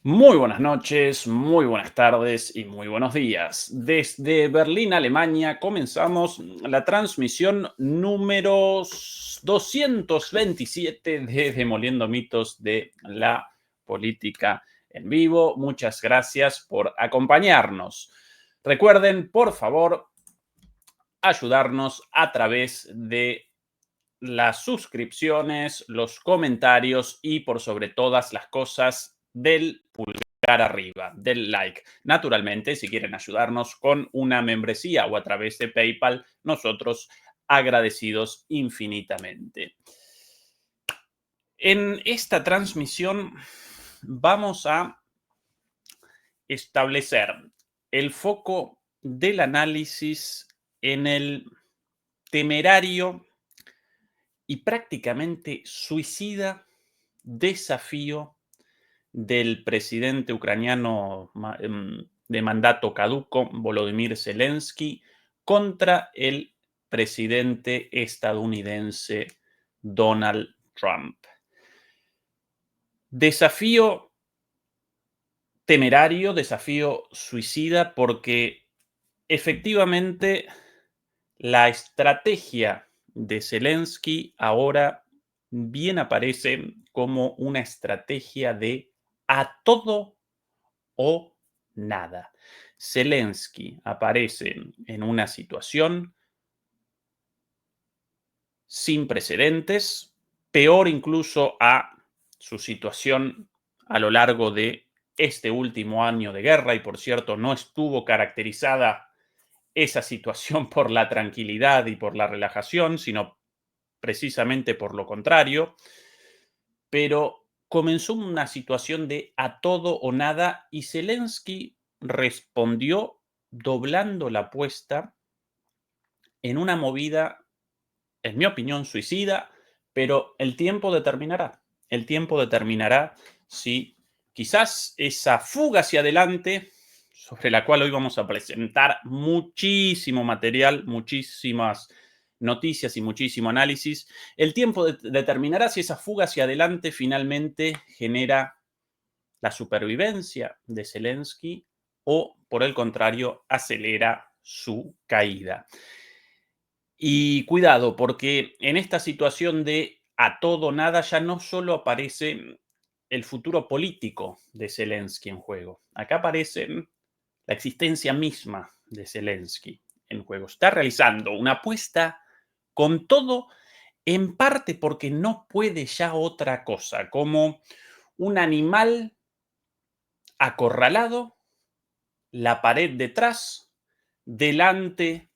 Muy buenas noches, muy buenas tardes y muy buenos días. Desde Berlín, Alemania, comenzamos la transmisión número 227 de Demoliendo Mitos de la Política en Vivo. Muchas gracias por acompañarnos. Recuerden, por favor, ayudarnos a través de las suscripciones, los comentarios y por sobre todas las cosas del pulgar arriba, del like. Naturalmente, si quieren ayudarnos con una membresía o a través de PayPal, nosotros agradecidos infinitamente. En esta transmisión vamos a establecer el foco del análisis en el temerario y prácticamente suicida desafío del presidente ucraniano de mandato caduco, Volodymyr Zelensky, contra el presidente estadounidense Donald Trump. Desafío temerario, desafío suicida, porque efectivamente la estrategia de Zelensky ahora bien aparece como una estrategia de a todo o nada. Zelensky aparece en una situación sin precedentes, peor incluso a su situación a lo largo de este último año de guerra, y por cierto, no estuvo caracterizada esa situación por la tranquilidad y por la relajación, sino precisamente por lo contrario, pero comenzó una situación de a todo o nada y Zelensky respondió doblando la apuesta en una movida, en mi opinión, suicida, pero el tiempo determinará. El tiempo determinará si quizás esa fuga hacia adelante, sobre la cual hoy vamos a presentar muchísimo material, muchísimas noticias y muchísimo análisis, el tiempo determinará si esa fuga hacia adelante finalmente genera la supervivencia de Zelensky o, por el contrario, acelera su caída. Y cuidado, porque en esta situación de a todo o nada ya no solo aparece el futuro político de Zelensky en juego. Acá aparece la existencia misma de Zelensky en juego. Está realizando una apuesta con todo, en parte porque no puede ya otra cosa, como un animal acorralado, la pared detrás, delante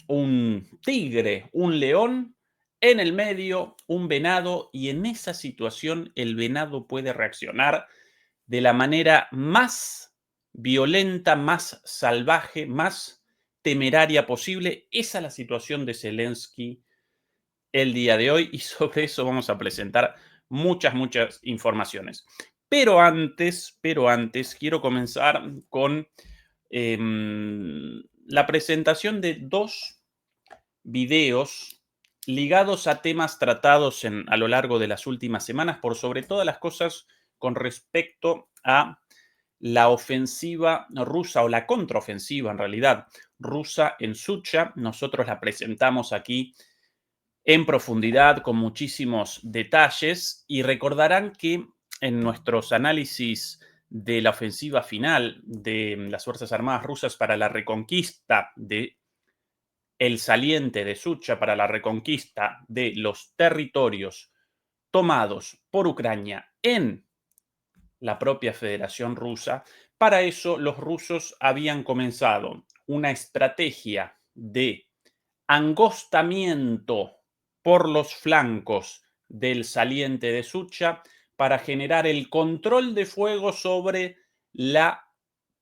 un tigre, un león, en el medio un venado, y en esa situación el venado puede reaccionar de la manera más violenta, más salvaje, más temeraria posible. Esa es la situación de Zelensky el día de hoy y sobre eso vamos a presentar muchas informaciones. Pero antes quiero comenzar con la presentación de dos videos ligados a temas tratados a lo largo de las últimas semanas, por sobre todas las cosas con respecto a la ofensiva rusa o la contraofensiva en realidad rusa en Sucha. Nosotros la presentamos aquí en profundidad con muchísimos detalles y recordarán que en nuestros análisis de la ofensiva final de las Fuerzas Armadas rusas para la reconquista de el saliente de Sucha, para la reconquista de los territorios tomados por Ucrania en la propia Federación Rusa, para eso los rusos habían comenzado una estrategia de angostamiento por los flancos del saliente de Sucha para generar el control de fuego sobre la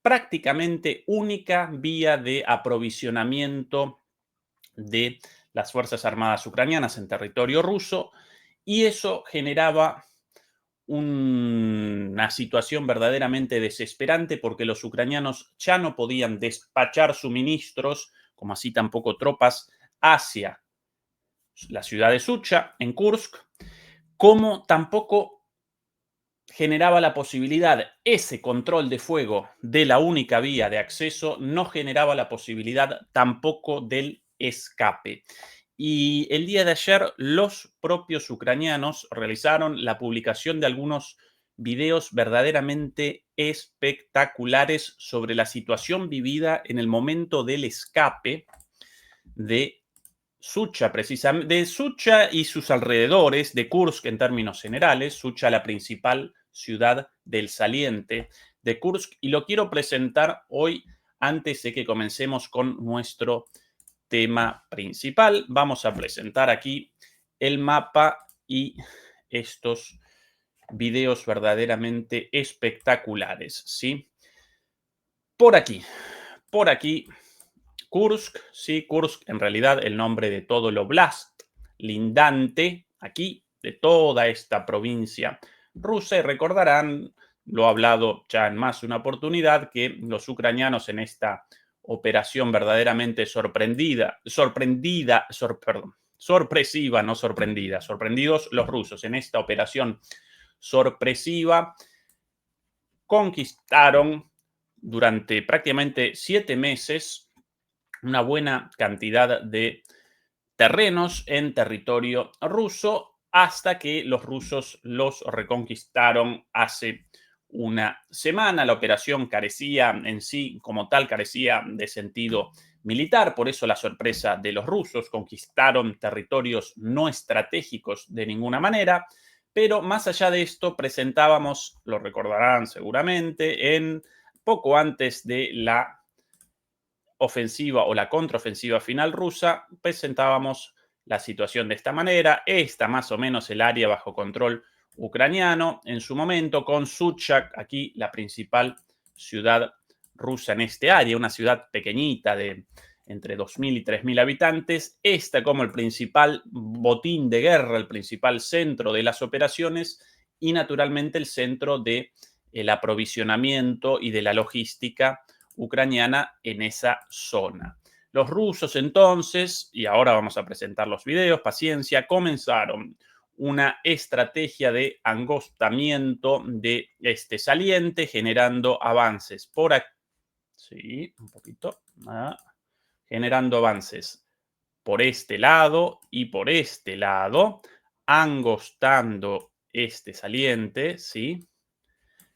prácticamente única vía de aprovisionamiento de las Fuerzas Armadas ucranianas en territorio ruso, y eso generaba una situación verdaderamente desesperante porque los ucranianos ya no podían despachar suministros, como así tampoco tropas, hacia la ciudad de Sucha, en Kursk, como tampoco generaba la posibilidad, ese control de fuego de la única vía de acceso no generaba la posibilidad tampoco del escape. Y el día de ayer los propios ucranianos realizaron la publicación de algunos videos verdaderamente espectaculares sobre la situación vivida en el momento del escape de Sucha, precisamente, de Sucha y sus alrededores, de Kursk en términos generales, Sucha la principal ciudad del saliente de Kursk, y lo quiero presentar hoy antes de que comencemos con nuestro tema principal. Vamos a presentar aquí el mapa y estos videos verdaderamente espectaculares, ¿sí? Por aquí, Kursk, sí, Kursk, en realidad el nombre de todo el oblast lindante aquí de toda esta provincia rusa. Y recordarán, lo he hablado ya en más de una oportunidad, que los ucranianos en esta operación verdaderamente sorpresiva, no sorprendida, sorprendidos los rusos en esta operación sorpresiva, conquistaron durante prácticamente 7 meses una buena cantidad de terrenos en territorio ruso hasta que los rusos los reconquistaron hace una semana. La operación carecía en sí, como tal, carecía de sentido militar, por eso la sorpresa de los rusos. Conquistaron territorios no estratégicos de ninguna manera, pero más allá de esto presentábamos, lo recordarán seguramente, en poco antes de la ofensiva o la contraofensiva final rusa, presentábamos la situación de esta manera. Esta más o menos el área bajo control ucraniano en su momento, con Suchak, aquí la principal ciudad rusa en este área, una ciudad pequeñita de entre 2.000 y 3.000 habitantes. Esta como el principal botín de guerra, el principal centro de las operaciones y naturalmente el centro de el aprovisionamiento y de la logística ucraniana en esa zona. Los rusos entonces, y ahora vamos a presentar los videos, paciencia, comenzaron una estrategia de angostamiento de este saliente, generando avances por aquí. Sí, un poquito. Generando avances por este lado y por este lado, angostando este saliente, ¿sí?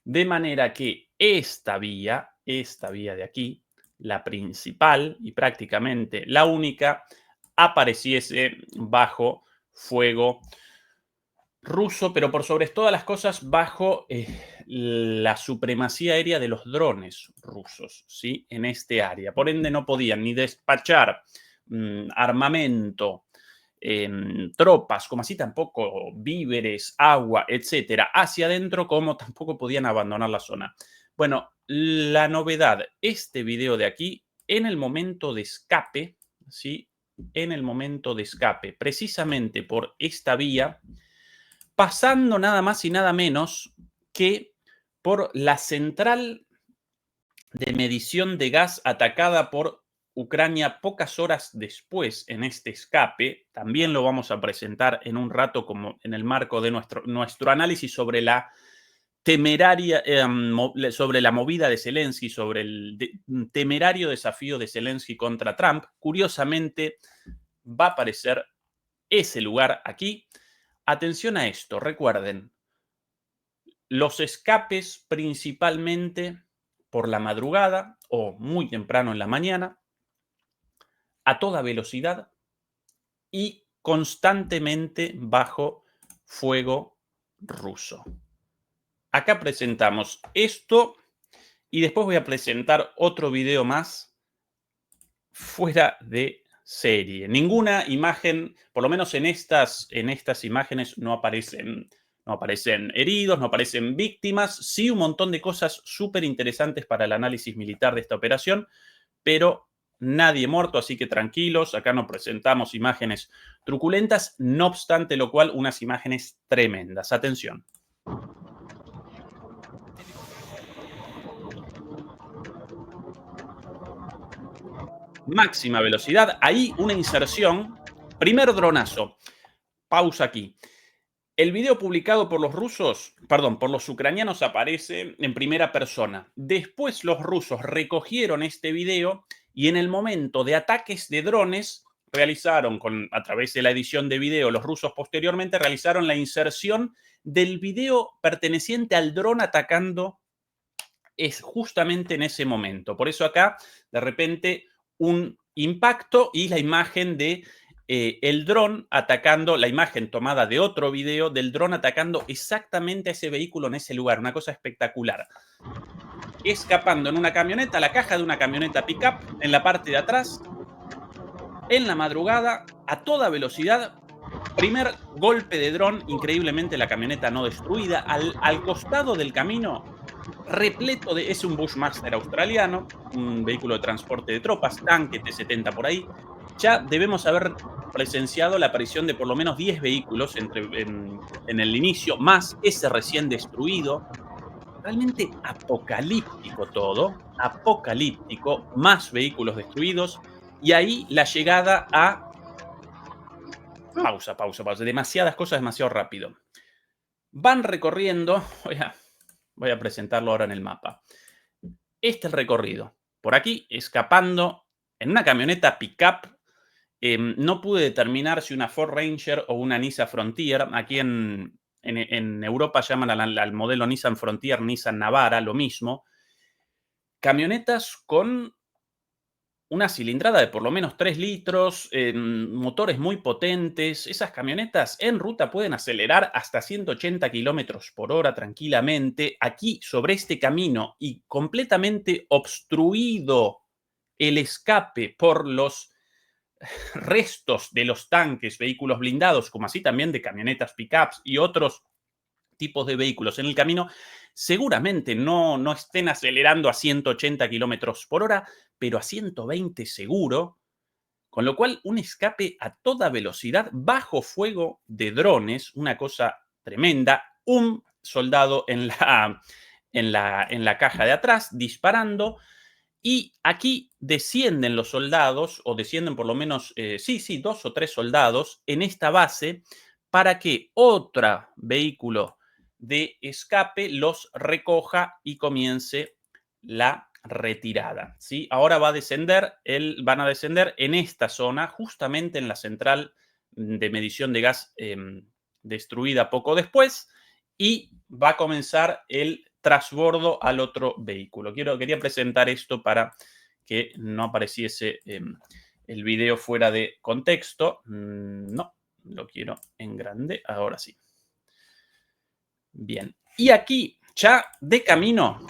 De manera que esta vía de aquí, la principal y prácticamente la única, apareciese bajo fuego ruso, pero por sobre todas las cosas bajo la supremacía aérea de los drones rusos, ¿sí? En este área. Por ende no podían ni despachar armamento, tropas, como así tampoco víveres, agua, etcétera, hacia adentro, como tampoco podían abandonar la zona. Bueno, la novedad, este video de aquí, en el momento de escape, ¿sí? En el momento de escape, precisamente por esta vía, pasando nada más y nada menos que por la central de medición de gas atacada por Ucrania pocas horas después en este escape. También lo vamos a presentar en un rato como en el marco de nuestro análisis sobre la temeraria, sobre la movida de Zelensky, sobre el temerario desafío de Zelensky contra Trump. Curiosamente, va a aparecer ese lugar aquí. Atención a esto, recuerden, los escapes principalmente por la madrugada o muy temprano en la mañana, a toda velocidad y constantemente bajo fuego ruso. Acá presentamos esto y después voy a presentar otro video más fuera de serie. Ninguna imagen, por lo menos en estas imágenes, no aparecen heridos, no aparecen víctimas. Sí, un montón de cosas súper interesantes para el análisis militar de esta operación, pero nadie muerto, así que tranquilos. Acá no presentamos imágenes truculentas, no obstante lo cual, unas imágenes tremendas. Atención. Máxima velocidad. Ahí una inserción. Primer dronazo. Pausa aquí. El video publicado por los rusos, perdón, por los ucranianos aparece en primera persona. Después los rusos recogieron este video y en el momento de ataques de drones realizaron, a través de la edición de video, los rusos posteriormente realizaron la inserción del video perteneciente al dron atacando es justamente en ese momento. Por eso acá, de repente, un impacto y la imagen de el dron atacando, la imagen tomada de otro video del dron atacando exactamente a ese vehículo en ese lugar. Una cosa espectacular. Escapando en una camioneta, la caja de una camioneta pickup en la parte de atrás, en la madrugada, a toda velocidad. Primer golpe de dron, increíblemente la camioneta no destruida. Al costado del camino, repleto de... Es un Bushmaster australiano, un vehículo de transporte de tropas, tanque T-70 por ahí. Ya debemos haber presenciado la aparición de por lo menos 10 vehículos en el inicio, más ese recién destruido. Realmente apocalíptico todo, apocalíptico, más vehículos destruidos. Y ahí la llegada a... Pausa. Demasiadas cosas, demasiado rápido. Van recorriendo... Voy a presentarlo ahora en el mapa. Este es el recorrido. Por aquí, escapando en una camioneta pickup. No pude determinar si una Ford Ranger o una Nissan Frontier. Aquí en Europa llaman al modelo Nissan Frontier, Nissan Navara, lo mismo. Camionetas con una cilindrada de por lo menos 3 litros, motores muy potentes. Esas camionetas en ruta pueden acelerar hasta 180 kilómetros por hora tranquilamente. Aquí, sobre este camino y completamente obstruido el escape por los restos de los tanques, vehículos blindados, como así también de camionetas pickups y otros tipos de vehículos en el camino, seguramente no estén acelerando a 180 kilómetros por hora, pero a 120 seguro, con lo cual un escape a toda velocidad bajo fuego de drones, una cosa tremenda, un soldado en la caja de atrás disparando, y aquí descienden los soldados, o descienden por lo menos, 2 o 3 soldados en esta base para que otro vehículo de escape los recoja y comience la retirada, ¿sí? Ahora van a descender en esta zona, justamente en la central de medición de gas destruida poco después, y va a comenzar el trasbordo al otro vehículo. Quería presentar esto para que no apareciese el video fuera de contexto. No, lo quiero en grande, ahora sí. Bien, y aquí ya de camino,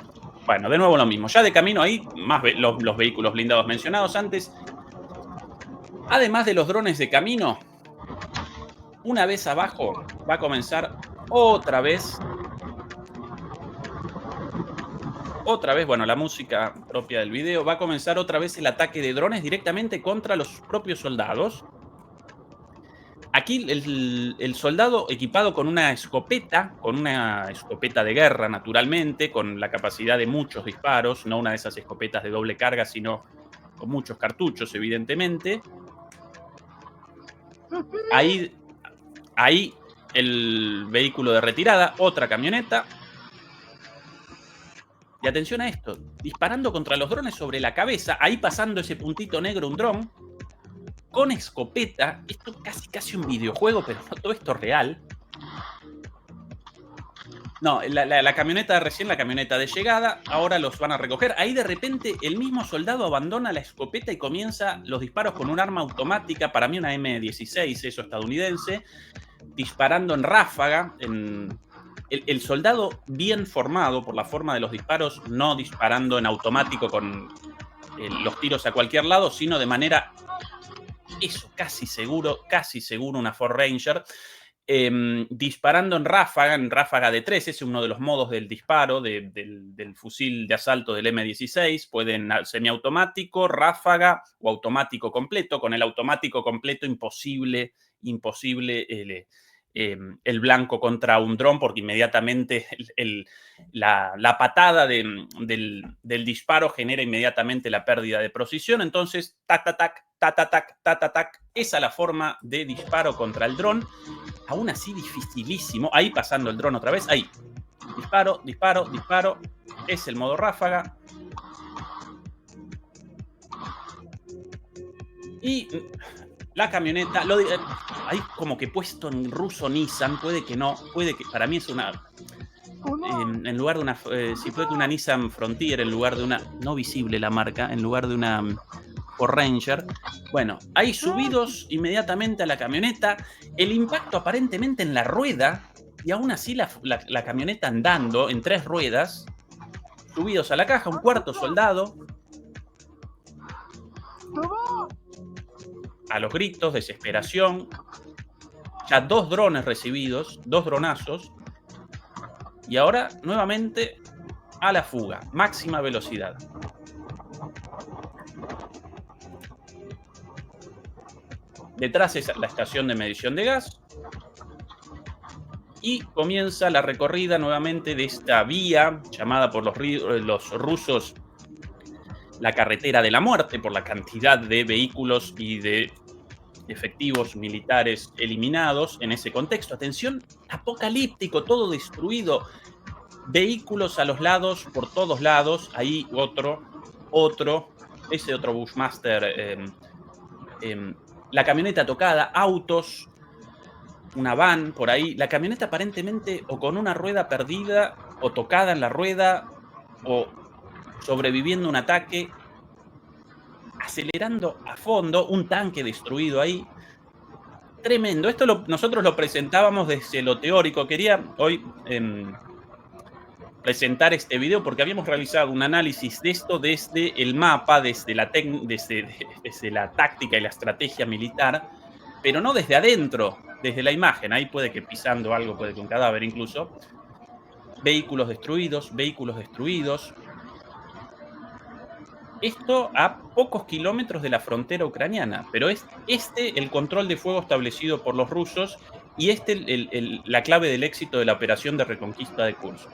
bueno, de nuevo lo mismo, ya de camino ahí, más los vehículos blindados mencionados antes, además de los drones de camino, una vez abajo va a comenzar otra vez, bueno, la música propia del video, va a comenzar otra vez el ataque de drones directamente contra los propios soldados. Aquí el soldado equipado con una escopeta de guerra, naturalmente, con la capacidad de muchos disparos, no una de esas escopetas de doble carga, sino con muchos cartuchos, evidentemente. Ahí el vehículo de retirada, otra camioneta. Y atención a esto, disparando contra los drones sobre la cabeza, ahí pasando ese puntito negro, un dron, con escopeta. Esto casi un videojuego, pero no, todo esto es real. No, la camioneta de recién, la camioneta de llegada, ahora los van a recoger. Ahí de repente el mismo soldado abandona la escopeta y comienza los disparos con un arma automática, para mí una M16, eso estadounidense, disparando en ráfaga. El soldado bien formado por la forma de los disparos, no disparando en automático con los tiros a cualquier lado, sino de manera, eso, casi seguro una Ford Ranger, disparando en ráfaga de 3, ese es uno de los modos del disparo del fusil de asalto del M16, pueden semiautomático, ráfaga o automático completo. Con el automático completo imposible el blanco contra un dron, porque inmediatamente la patada del disparo genera inmediatamente la pérdida de precisión. Entonces, tac, tac, tac, tac, tac, tac, tac, esa es la forma de disparo contra el dron. aún así dificilísimo. Ahí pasando el dron otra vez, ahí. Disparo, disparo, disparo. Es el modo ráfaga. Y la camioneta, ahí como que puesto en ruso Nissan, puede que no, puede que, para mí es una, en lugar de una, si puede que una Nissan Frontier, en lugar de una, no visible la marca, en lugar de una Ford Ranger. Bueno, ahí subidos inmediatamente a la camioneta, el impacto aparentemente en la rueda, y aún así la camioneta andando en 3 ruedas, subidos a la caja, un cuarto soldado, a los gritos, desesperación, ya 2 drones recibidos, 2 dronazos, y ahora nuevamente a la fuga, máxima velocidad. Detrás es la estación de medición de gas y comienza la recorrida nuevamente de esta vía llamada por los rusos la carretera de la muerte, por la cantidad de vehículos y de efectivos militares eliminados en ese contexto. Atención, apocalíptico, todo destruido, vehículos a los lados, por todos lados, ahí ese otro Bushmaster, la camioneta tocada, autos, una van por ahí, la camioneta aparentemente o con una rueda perdida, o tocada en la rueda, o sobreviviendo a un ataque, acelerando a fondo, un tanque destruido ahí. Tremendo. Esto nosotros lo presentábamos desde lo teórico. Quería hoy presentar este video porque habíamos realizado un análisis de esto desde el mapa, desde la táctica y la estrategia militar, pero no desde adentro, desde la imagen. Ahí puede que pisando algo, puede que un cadáver incluso. Vehículos destruidos, vehículos destruidos. Esto a pocos kilómetros de la frontera ucraniana, pero es el control de fuego establecido por los rusos y la clave del éxito de la operación de reconquista de Kursk.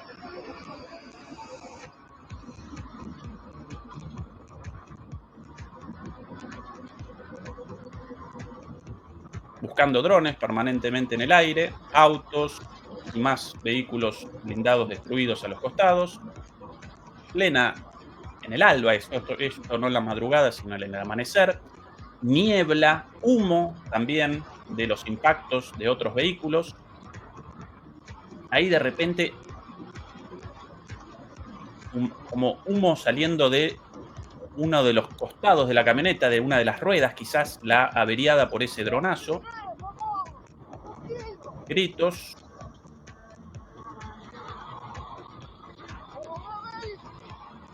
Buscando drones permanentemente en el aire, autos y más vehículos blindados destruidos a los costados. Plena en el alba, esto no en la madrugada, sino en el amanecer. Niebla, humo también de los impactos de otros vehículos. Ahí de repente, como humo saliendo de uno de los costados de la camioneta, de una de las ruedas, quizás la averiada por ese dronazo. Gritos.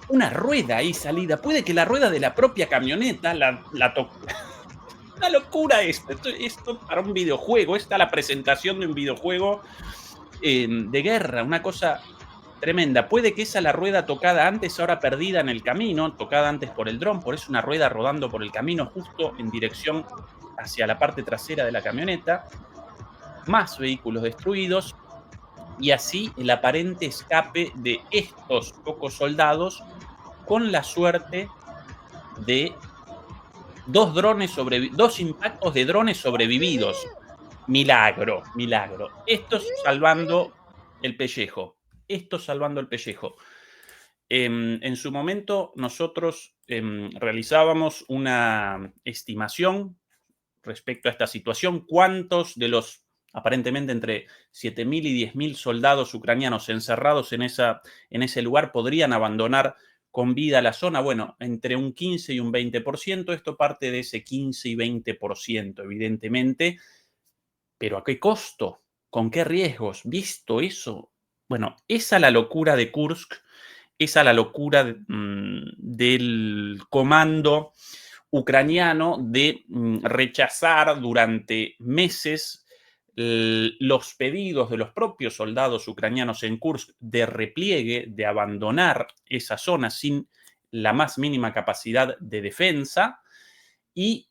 Una rueda ahí salida. Puede que la rueda de la propia camioneta la toque. Una locura esto para un videojuego. Esta la presentación de un videojuego de guerra. Una cosa tremenda. Puede que esa la rueda tocada antes, ahora perdida en el camino, tocada antes por el dron, por eso una rueda rodando por el camino justo en dirección hacia la parte trasera de la camioneta. Más vehículos destruidos y así el aparente escape de estos pocos soldados con la suerte de 2 impactos de drones sobrevividos. Milagro, milagro. Esto salvando el pellejo. En su momento nosotros realizábamos una estimación respecto a esta situación. ¿Cuántos de los aparentemente entre 7.000 y 10.000 soldados ucranianos encerrados en ese lugar podrían abandonar con vida la zona? Bueno, entre un 15 y un 20%. Esto parte de ese 15 y 20%, evidentemente. ¿Pero a qué costo? ¿Con qué riesgos? ¿Visto eso? Bueno, esa es la locura de Kursk, esa es la locura del comando ucraniano de rechazar durante meses los pedidos de los propios soldados ucranianos en Kursk de repliegue, de abandonar esa zona sin la más mínima capacidad de defensa. Y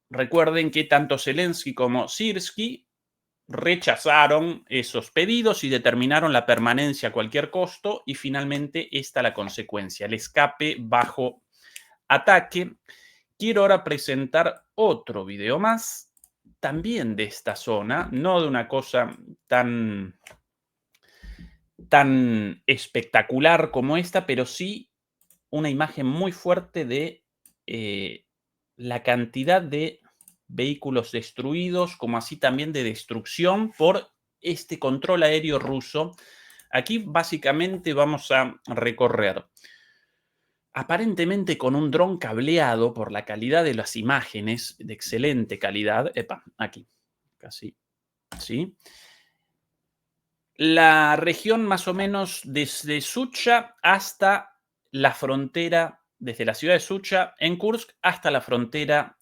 recuerden que tanto Zelensky como Syrskyi rechazaron esos pedidos y determinaron la permanencia a cualquier costo, y finalmente esta la consecuencia, el escape bajo ataque. Quiero ahora presentar otro video más también de esta zona, no de una cosa tan, tan espectacular como esta, pero sí una imagen muy fuerte de la cantidad de vehículos destruidos, como así también de destrucción por este control aéreo ruso. Aquí básicamente vamos a recorrer, aparentemente con un dron cableado por la calidad de las imágenes, de excelente calidad. Epa, aquí, casi, ¿sí? La región más o menos desde Sucha hasta la frontera, desde la ciudad de Sucha en Kursk hasta la frontera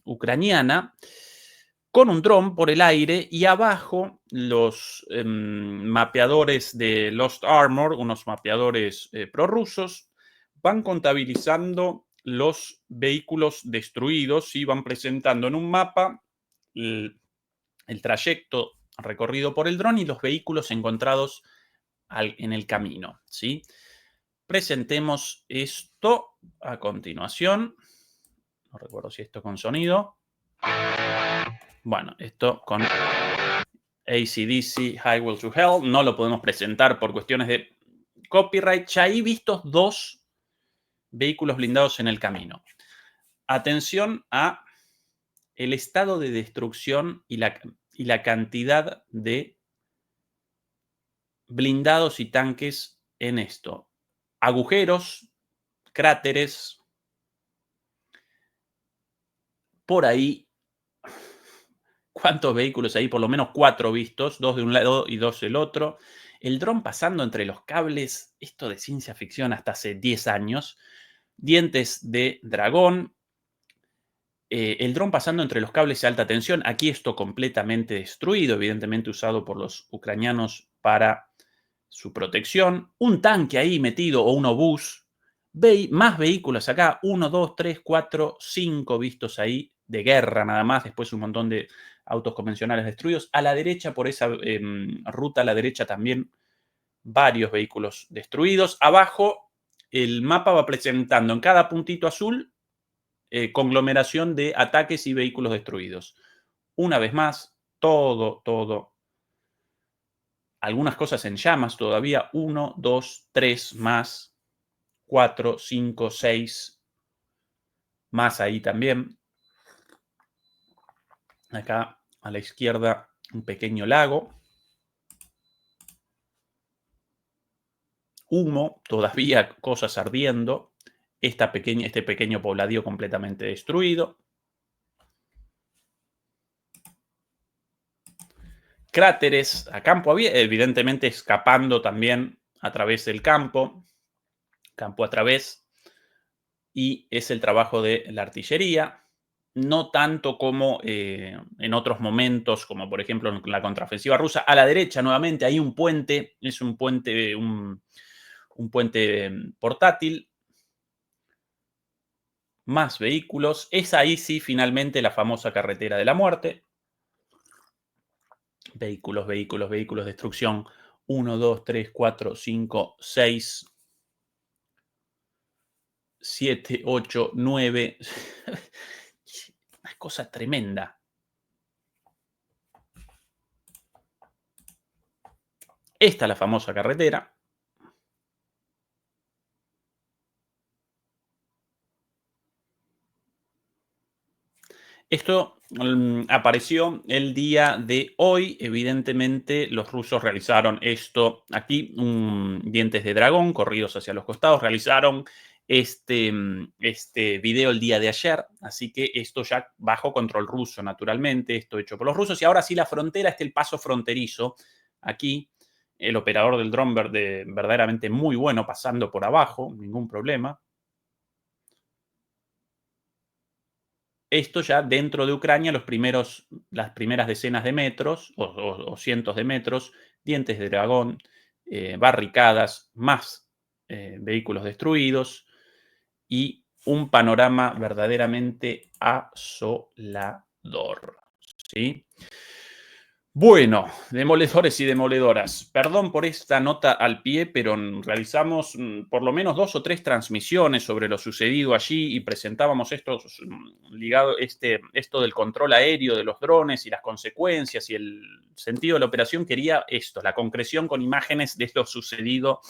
ucraniana, con un dron por el aire y abajo los mapeadores de Lost Armor, unos mapeadores prorrusos, van contabilizando los vehículos destruidos y van presentando en un mapa el trayecto recorrido por el dron y los vehículos encontrados en el camino, ¿sí? Presentemos esto a continuación. No recuerdo si esto con sonido. Bueno, esto con AC/DC, Highway to Hell. No lo podemos presentar por cuestiones de copyright. Ya hay vistos 2 vehículos blindados en el camino. Atención a el estado de destrucción y la cantidad de blindados y tanques en esto. Agujeros, cráteres, por ahí. ¿Cuántos vehículos hay? Por lo menos 4 vistos, 2 de un lado y 2 del otro. El dron pasando entre los cables, esto de ciencia ficción hasta hace 10 años. Dientes de dragón. El dron pasando entre los cables de alta tensión. Aquí esto completamente destruido, evidentemente usado por los ucranianos para su protección. Un tanque ahí metido o un obús. Más vehículos acá. 1, 2, 3, 4, 5 vistos ahí de guerra nada más. Después un montón de autos convencionales destruidos. A la derecha, por esa ruta a la derecha también varios vehículos destruidos. Abajo el mapa va presentando en cada puntito azul conglomeración de ataques y vehículos destruidos. Una vez más, todo. Algunas cosas en llamas todavía. 1, 2, 3 más. 4, 5, 6 más ahí también. Acá a la izquierda un pequeño lago. Humo, todavía cosas ardiendo. Este pequeño pobladío completamente destruido. Cráteres a campo abierto, evidentemente escapando también a través del campo a través. Y es el trabajo de la artillería. No tanto como en otros momentos, como por ejemplo en la contraofensiva rusa. A la derecha, nuevamente, hay un puente, es un puente, un puente portátil. Más vehículos. Es ahí sí, finalmente, la famosa carretera de la muerte. Vehículos, destrucción. 1, 2, 3, 4, 5, 6, 7, 8, 9. Una cosa tremenda. Esta es la famosa carretera. Esto apareció el día de hoy. Evidentemente, los rusos realizaron esto aquí, dientes de dragón corridos hacia los costados. Realizaron este video el día de ayer. Así que esto ya bajo control ruso, naturalmente. Esto hecho por los rusos. Y ahora sí, la frontera, el paso fronterizo. Aquí, el operador del dron verdaderamente muy bueno, pasando por abajo, ningún problema. Esto ya dentro de Ucrania, las primeras decenas de metros o cientos de metros, dientes de dragón, barricadas, más vehículos destruidos y un panorama verdaderamente asolador, ¿sí? Bueno, demoledores y demoledoras. Perdón por esta nota al pie, pero realizamos por lo menos 2 o 3 transmisiones sobre lo sucedido allí y presentábamos esto del control aéreo de los drones y las consecuencias y el sentido de la operación. Quería esto, la concreción con imágenes de lo sucedido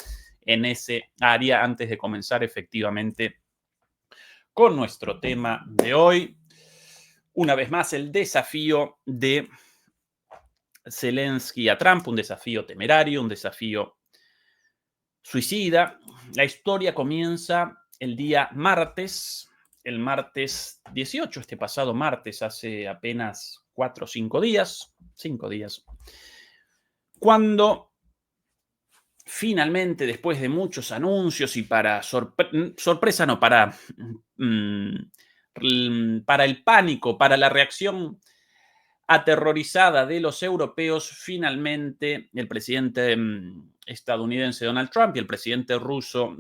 en ese área antes de comenzar efectivamente con nuestro tema de hoy. Una vez más, el desafío de Zelensky a Trump, un desafío temerario, un desafío suicida. La historia comienza el día martes, el martes 18, este pasado martes, hace apenas 4 o 5 días, cuando finalmente, después de muchos anuncios y para sorpresa, no, para el pánico, para la reacción aterrorizada de los europeos, finalmente el presidente estadounidense Donald Trump y el presidente ruso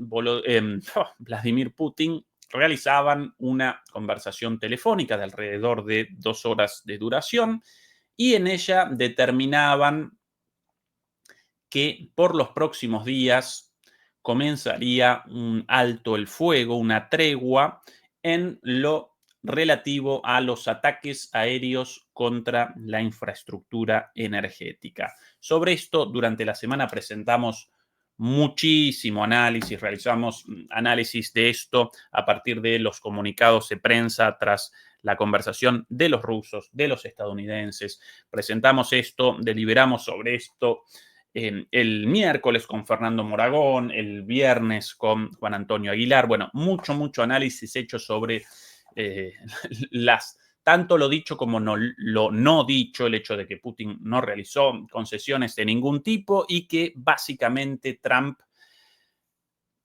Vladimir Putin realizaban una conversación telefónica de alrededor de 2 horas de duración y en ella determinaban que por los próximos días comenzaría un alto el fuego, una tregua en lo relativo a los ataques aéreos contra la infraestructura energética. Sobre esto, durante la semana presentamos muchísimo análisis, realizamos análisis de esto a partir de los comunicados de prensa tras la conversación de los rusos, de los estadounidenses. Presentamos esto, deliberamos sobre esto el miércoles con Fernando Moragón, el viernes con Juan Antonio Aguilar. Bueno, mucho análisis hecho sobre eh, tanto lo dicho como lo no dicho, el hecho de que Putin no realizó concesiones de ningún tipo y que básicamente Trump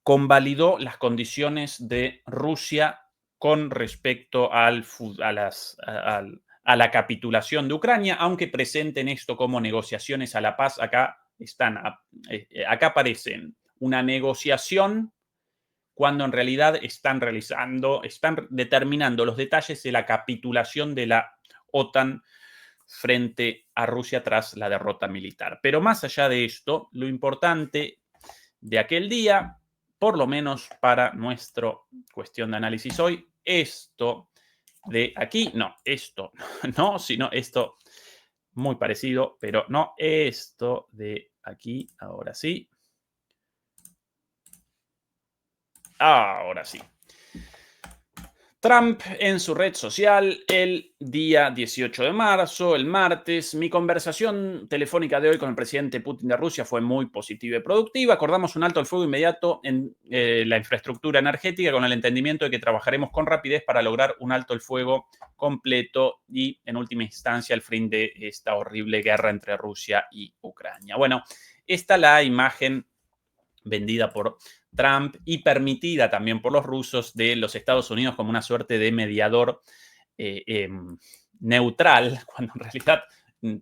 convalidó las condiciones de Rusia con respecto a la capitulación de Ucrania, aunque presenten esto como negociaciones a la paz. Acá aparecen una negociación cuando en realidad están determinando los detalles de la capitulación de la OTAN frente a Rusia tras la derrota militar. Pero más allá de esto, lo importante de aquel día, por lo menos para nuestra cuestión de análisis hoy, esto de aquí, no, esto no, sino esto muy parecido, pero no esto de aquí, ahora sí. Ahora sí. Trump en su red social el día 18 de marzo, el martes. Mi conversación telefónica de hoy con el presidente Putin de Rusia fue muy positiva y productiva. Acordamos un alto al fuego inmediato en la infraestructura energética con el entendimiento de que trabajaremos con rapidez para lograr un alto al fuego completo y, en última instancia, el fin de esta horrible guerra entre Rusia y Ucrania. Bueno, esta es la imagen vendida por Trump y permitida también por los rusos de los Estados Unidos como una suerte de mediador neutral, cuando en realidad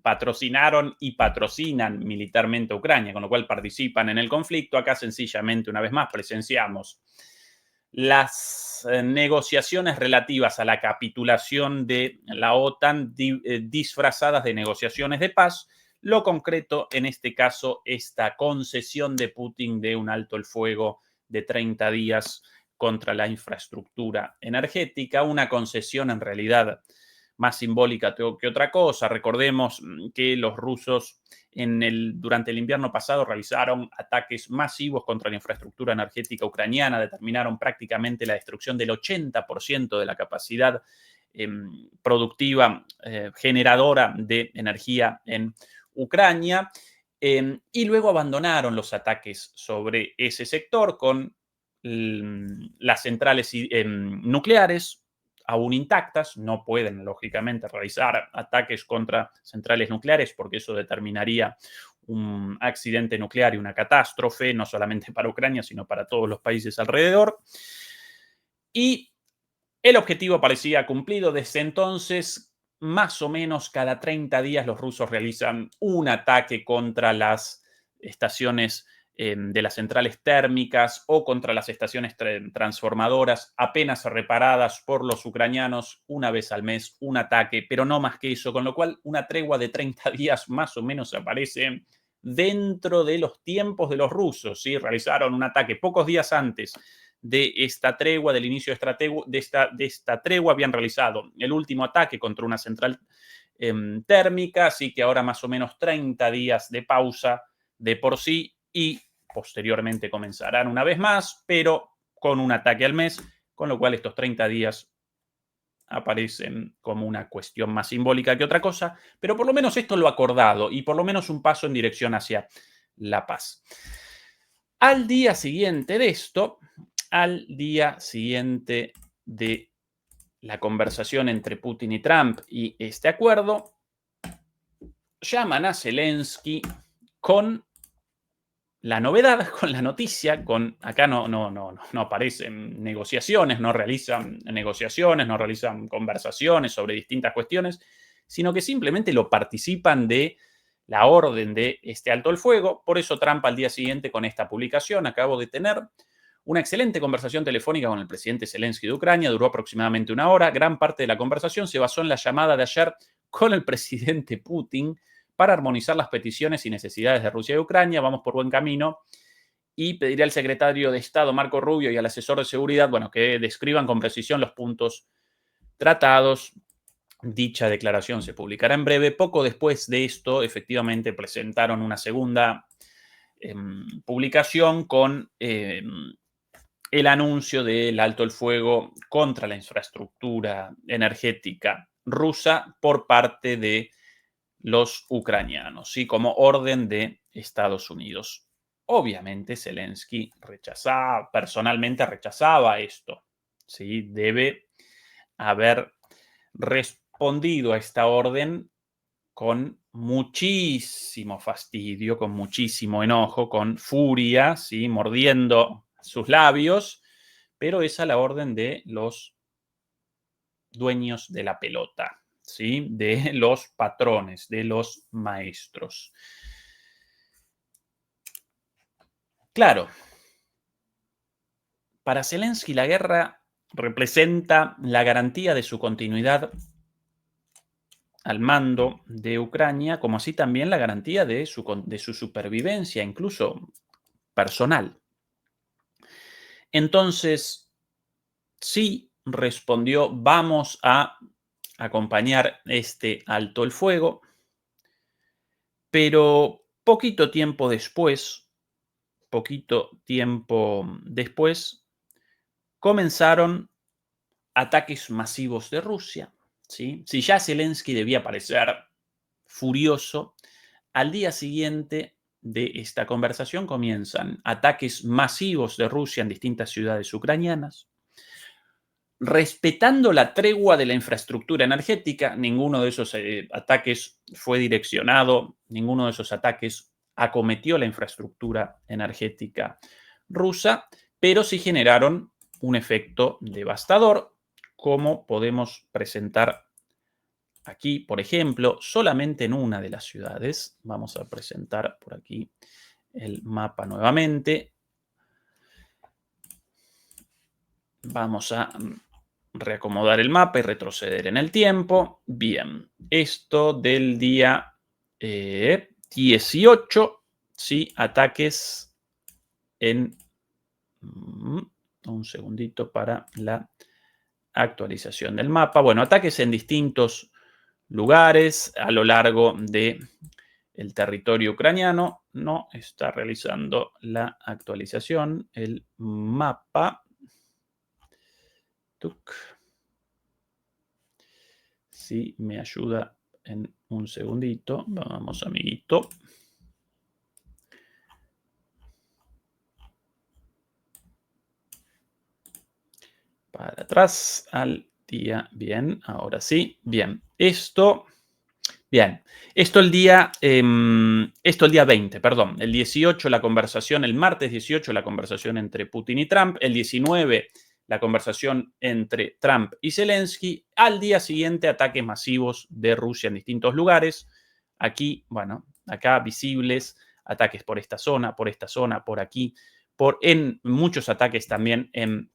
patrocinaron y patrocinan militarmente a Ucrania, con lo cual participan en el conflicto. Acá sencillamente, una vez más, presenciamos las negociaciones relativas a la capitulación de la OTAN disfrazadas de negociaciones de paz. Lo concreto, en este caso, esta concesión de Putin de un alto el fuego de 30 días contra la infraestructura energética, una concesión en realidad más simbólica que otra cosa. Recordemos que los rusos durante el invierno pasado realizaron ataques masivos contra la infraestructura energética ucraniana, determinaron prácticamente la destrucción del 80% de la capacidad productiva, generadora de energía en Ucrania, y luego abandonaron los ataques sobre ese sector con las centrales nucleares aún intactas. No pueden, lógicamente, realizar ataques contra centrales nucleares porque eso determinaría un accidente nuclear y una catástrofe, no solamente para Ucrania, sino para todos los países alrededor. Y el objetivo parecía cumplido. Desde entonces, más o menos cada 30 días los rusos realizan un ataque contra las estaciones de las centrales térmicas o contra las estaciones transformadoras apenas reparadas por los ucranianos una vez al mes, un ataque, pero no más que eso, con lo cual una tregua de 30 días más o menos aparece dentro de los tiempos de los rusos, ¿sí? Realizaron un ataque pocos días antes de esta tregua, del inicio de esta tregua, habían realizado el último ataque contra una central térmica, así que ahora más o menos 30 días de pausa de por sí y posteriormente comenzarán una vez más, pero con un ataque al mes, con lo cual estos 30 días aparecen como una cuestión más simbólica que otra cosa, pero por lo menos esto lo acordado y por lo menos un paso en dirección hacia la paz. Al día siguiente de esto, al día siguiente de la conversación entre Putin y Trump y este acuerdo, llaman a Zelensky con la novedad, con la noticia, acá no aparecen negociaciones, no realizan negociaciones, no realizan conversaciones sobre distintas cuestiones, sino que simplemente lo participan de la orden de este alto el fuego. Por eso Trump al día siguiente con esta publicación, acabo de tener una excelente conversación telefónica con el presidente Zelensky de Ucrania, duró aproximadamente una hora. Gran parte de la conversación se basó en la llamada de ayer con el presidente Putin para armonizar las peticiones y necesidades de Rusia y Ucrania. Vamos por buen camino. Y pediré al secretario de Estado, Marco Rubio, y al asesor de seguridad, que describan con precisión los puntos tratados. Dicha declaración se publicará en breve. Poco después de esto, efectivamente, presentaron una segunda publicación con el anuncio del alto el fuego contra la infraestructura energética rusa por parte de los ucranianos, ¿sí? Como orden de Estados Unidos. Obviamente Zelensky personalmente rechazaba esto, ¿sí? Debe haber respondido a esta orden con muchísimo fastidio, con muchísimo enojo, con furia, ¿sí? Mordiendo sus labios, pero esa es la orden de los dueños de la pelota, ¿sí? De los patrones, de los maestros. Claro, para Zelensky la guerra representa la garantía de su continuidad al mando de Ucrania, como así también la garantía de su supervivencia, incluso personal. Entonces, sí respondió, vamos a acompañar este alto el fuego, pero poquito tiempo después, comenzaron ataques masivos de Rusia, ¿sí? Si ya Zelensky debía parecer furioso, al día siguiente de esta conversación comienzan ataques masivos de Rusia en distintas ciudades ucranianas, respetando la tregua de la infraestructura energética. Ninguno de esos ataques fue direccionado, ninguno de esos ataques acometió la infraestructura energética rusa, pero sí generaron un efecto devastador, como podemos presentar aquí, por ejemplo, solamente en una de las ciudades. Vamos a presentar por aquí el mapa nuevamente. Vamos a reacomodar el mapa y retroceder en el tiempo. Bien, esto del día 18, sí, ataques en... un segundito para la actualización del mapa. Bueno, ataques en distintos lugares a lo largo de el territorio ucraniano. No está realizando la actualización, el mapa. Si me ayuda en un segundito. Vamos, amiguito. Para atrás al día. Bien, ahora sí. Bien, esto el día 20, perdón. El 18 la conversación, el martes 18 la conversación entre Putin y Trump. El 19 la conversación entre Trump y Zelensky. Al día siguiente ataques masivos de Rusia en distintos lugares. Aquí, acá visibles ataques por esta zona, por aquí, en muchos ataques también en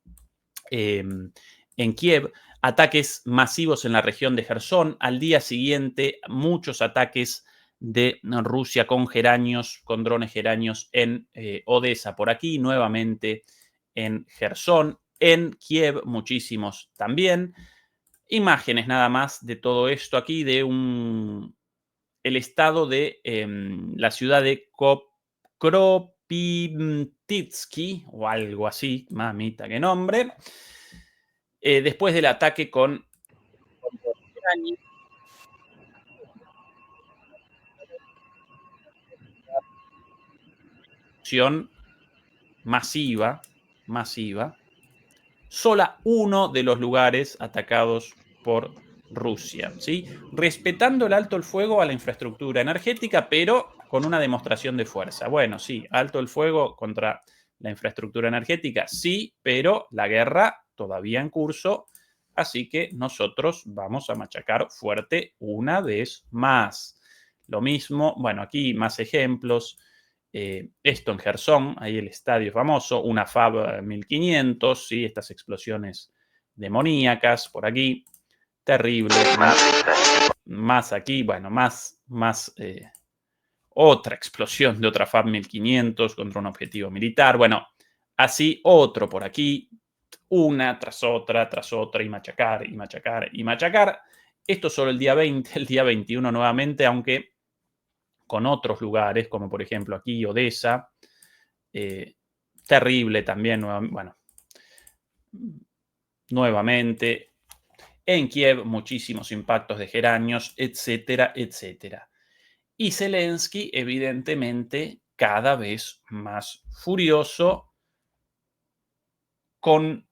Kiev, ataques masivos en la región de Jersón. Al día siguiente, muchos ataques de Rusia con geranios, con drones geranios en Odessa, por aquí, nuevamente en Jersón, en Kiev, muchísimos también. Imágenes nada más de todo esto aquí, de el estado de la ciudad de Kropyvnytsky, o algo así, mamita, qué nombre. Después del ataque con masiva, sola uno de los lugares atacados por Rusia, ¿sí? Respetando el alto el fuego a la infraestructura energética, pero con una demostración de fuerza. Bueno, sí, alto el fuego contra la infraestructura energética, sí, pero la guerra todavía en curso, así que nosotros vamos a machacar fuerte una vez más. Lo mismo, bueno, aquí más ejemplos. Esto en Jersón, ahí el estadio famoso, una FAB 1500, ¿sí? Estas explosiones demoníacas por aquí, terrible. Más aquí, bueno, más otra explosión de otra FAB 1500 contra un objetivo militar. Bueno, así otro por aquí, una tras otra, y machacar, y machacar, y machacar. Esto solo el día 20, el día 21 nuevamente, aunque con otros lugares, como por ejemplo aquí Odessa, terrible también, bueno, nuevamente. En Kiev, muchísimos impactos de geranios, etcétera, etcétera. Y Zelensky, evidentemente, cada vez más furioso, con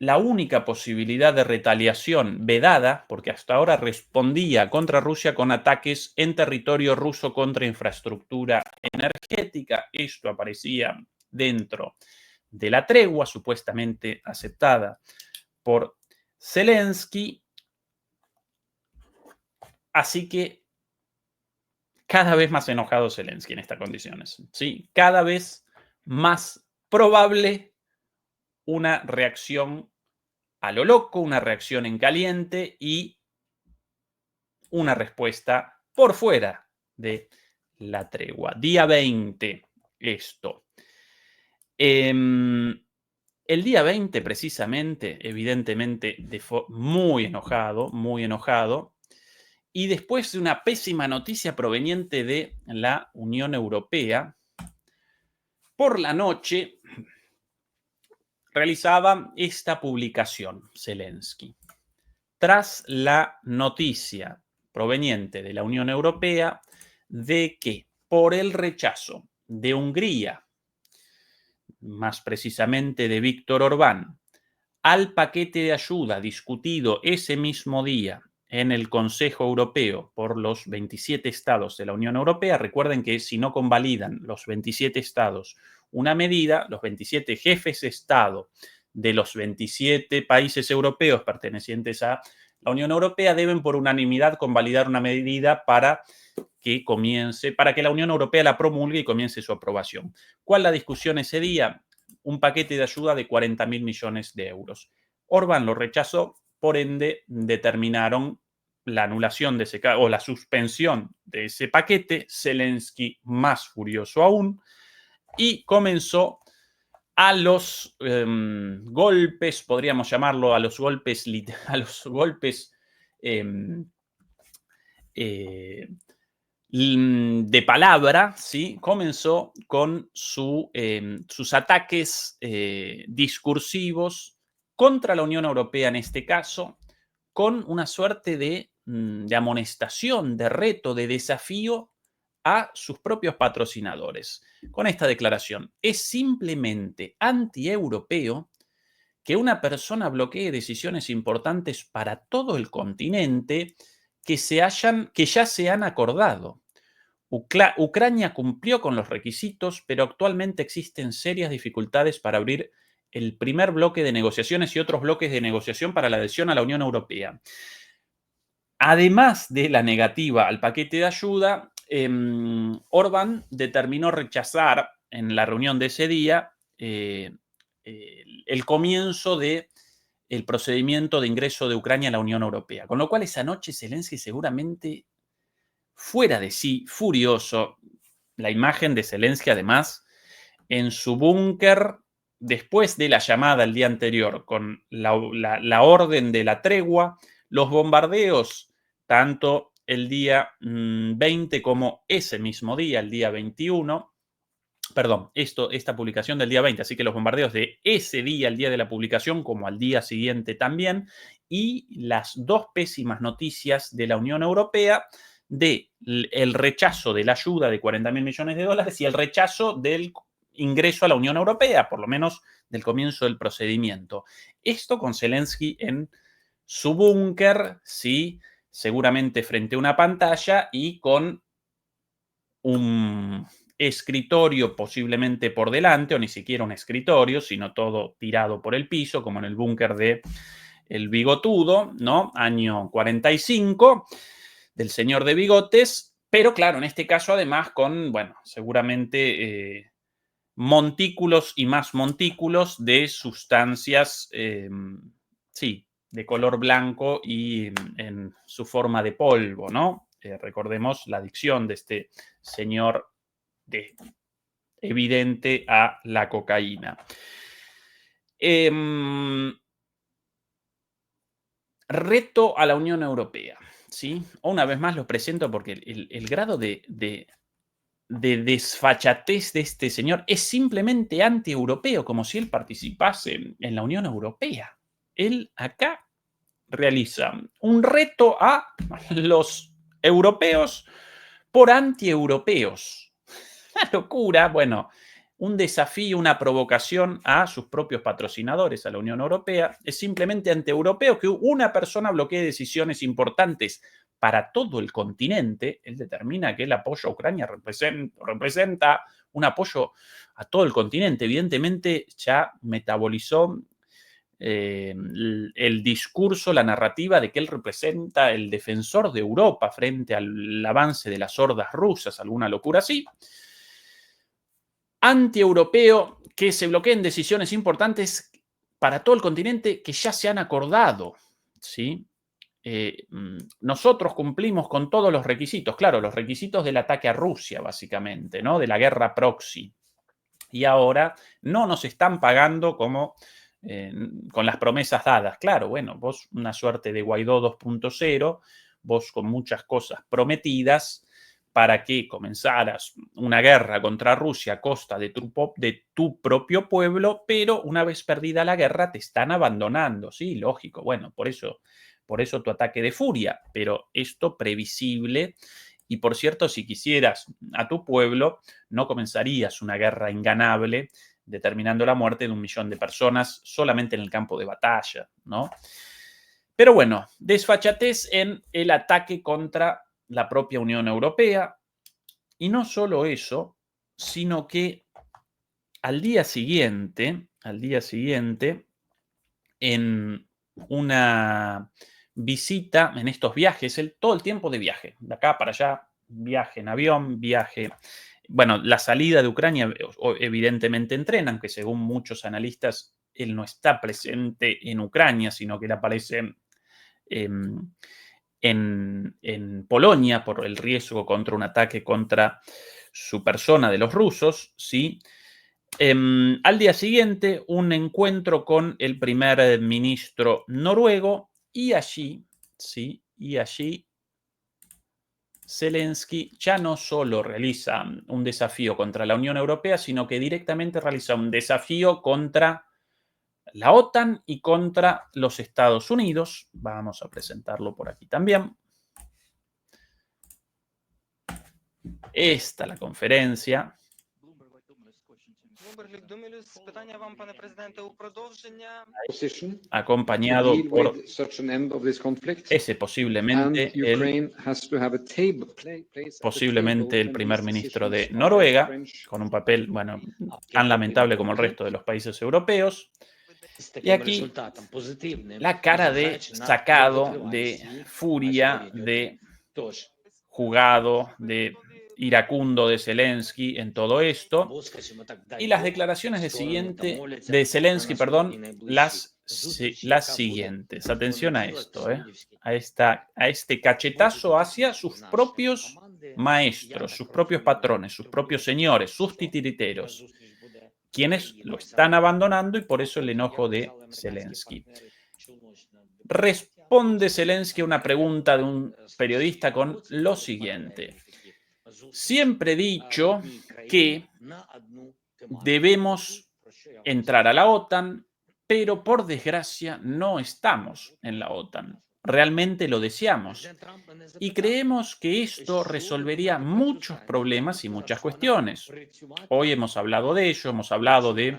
la única posibilidad de retaliación vedada, porque hasta ahora respondía contra Rusia con ataques en territorio ruso contra infraestructura energética. Esto aparecía dentro de la tregua supuestamente aceptada por Zelensky. Así que cada vez más enojado Zelensky en estas condiciones, ¿sí? Cada vez más probable una reacción a lo loco, una reacción en caliente y una respuesta por fuera de la tregua. Día 20, esto. El día 20, precisamente, evidentemente, muy enojado, y después de una pésima noticia proveniente de la Unión Europea, por la noche realizaba esta publicación Zelensky. Tras la noticia proveniente de la Unión Europea de que por el rechazo de Hungría, más precisamente de Víctor Orbán, al paquete de ayuda discutido ese mismo día en el Consejo Europeo por los 27 estados de la Unión Europea, recuerden que si no convalidan los 27 estados una medida, los 27 jefes de Estado de los 27 países europeos pertenecientes a la Unión Europea deben por unanimidad convalidar una medida para que la Unión Europea la promulgue y comience su aprobación. ¿Cuál la discusión ese día? Un paquete de ayuda de 40.000 millones de euros. Orbán lo rechazó, por ende determinaron la anulación de ese o la suspensión de ese paquete. Zelensky más furioso aún y comenzó a los golpes, podríamos llamarlo, a los golpes de palabra, ¿sí? Comenzó con sus ataques discursivos contra la Unión Europea en este caso, con una suerte de amonestación, de reto, de desafío a sus propios patrocinadores. Con esta declaración, es simplemente antieuropeo que una persona bloquee decisiones importantes para todo el continente que ya se han acordado. Ucrania cumplió con los requisitos, pero actualmente existen serias dificultades para abrir el primer bloque de negociaciones y otros bloques de negociación para la adhesión a la Unión Europea. Además de la negativa al paquete de ayuda, Orbán determinó rechazar en la reunión de ese día el comienzo del procedimiento de ingreso de Ucrania a la Unión Europea. Con lo cual esa noche Zelensky seguramente fuera de sí, furioso. La imagen de Zelensky además en su búnker después de la llamada el día anterior con la orden de la tregua, los bombardeos, tanto el día 20 como ese mismo día, el día 21, perdón, esta publicación del día 20, así que los bombardeos de ese día, el día de la publicación, como al día siguiente también, y las dos pésimas noticias de la Unión Europea del rechazo de la ayuda de 40.000 millones de dólares y el rechazo del ingreso a la Unión Europea, por lo menos del comienzo del procedimiento. Esto con Zelensky en su búnker, sí, seguramente frente a una pantalla y con un escritorio posiblemente por delante, o ni siquiera un escritorio, sino todo tirado por el piso, como en el búnker de El Bigotudo, ¿no? Año 45, del señor de bigotes, pero claro, en este caso además con, bueno, seguramente montículos y más montículos de sustancias, sí, de color blanco y en su forma de polvo, ¿no? Recordemos la adicción de este señor evidente a la cocaína. Reto a la Unión Europea, ¿sí? Una vez más los presento porque el grado de desfachatez de este señor es simplemente anti-europeo, como si él participase en la Unión Europea. Él acá realiza un reto a los europeos por anti-europeos. Una locura, bueno, un desafío, una provocación a sus propios patrocinadores, a la Unión Europea. Es simplemente anti-europeo que una persona bloquee decisiones importantes para todo el continente. Él determina que el apoyo a Ucrania representa un apoyo a todo el continente. Evidentemente ya metabolizó el discurso, la narrativa de que él representa el defensor de Europa frente al avance de las hordas rusas, alguna locura así. Anti-europeo, que se bloqueen decisiones importantes para todo el continente que ya se han acordado, ¿sí? Nosotros cumplimos con todos los requisitos, claro, los requisitos del ataque a Rusia, básicamente, ¿no? De la guerra proxy. Y ahora no nos están pagando como con las promesas dadas. Claro, bueno, vos una suerte de Guaidó 2.0, vos con muchas cosas prometidas para que comenzaras una guerra contra Rusia a costa de tu propio pueblo, pero una vez perdida la guerra te están abandonando, ¿sí? Lógico, bueno, por eso tu ataque de furia, pero esto previsible. Y por cierto, si quisieras a tu pueblo, no comenzarías una guerra inganable determinando la muerte de 1 millón de personas solamente en el campo de batalla, ¿no? Pero bueno, desfachatez en el ataque contra la propia Unión Europea. Y no solo eso, sino que al día siguiente, en una visita, en estos viajes, todo el tiempo de viaje, de acá para allá, viaje en avión, viaje. Bueno, la salida de Ucrania evidentemente en tren, aunque según muchos analistas él no está presente en Ucrania, sino que él aparece en Polonia por el riesgo contra un ataque contra su persona de los rusos, ¿sí? Al día siguiente, un encuentro con el primer ministro noruego y allí, ¿sí? Y allí Zelensky ya no solo realiza un desafío contra la Unión Europea, sino que directamente realiza un desafío contra la OTAN y contra los Estados Unidos. Vamos a presentarlo por aquí también. Esta la conferencia. Acompañado por ese posiblemente el primer ministro de Noruega, con un papel, bueno, tan lamentable como el resto de los países europeos. Y aquí la cara de sacado, de furia, de jugado, de iracundo de Zelensky en todo esto. Y las declaraciones de Zelensky, perdón, las siguientes. Atención a esto, a este cachetazo hacia sus propios maestros, sus propios patrones, sus propios señores, sus titiriteros, quienes lo están abandonando, y por eso el enojo de Zelensky. Responde Zelensky a una pregunta de un periodista con lo siguiente: siempre he dicho que debemos entrar a la OTAN, pero por desgracia no estamos en la OTAN. Realmente lo deseamos y creemos que esto resolvería muchos problemas y muchas cuestiones. Hoy hemos hablado de ello, hemos hablado de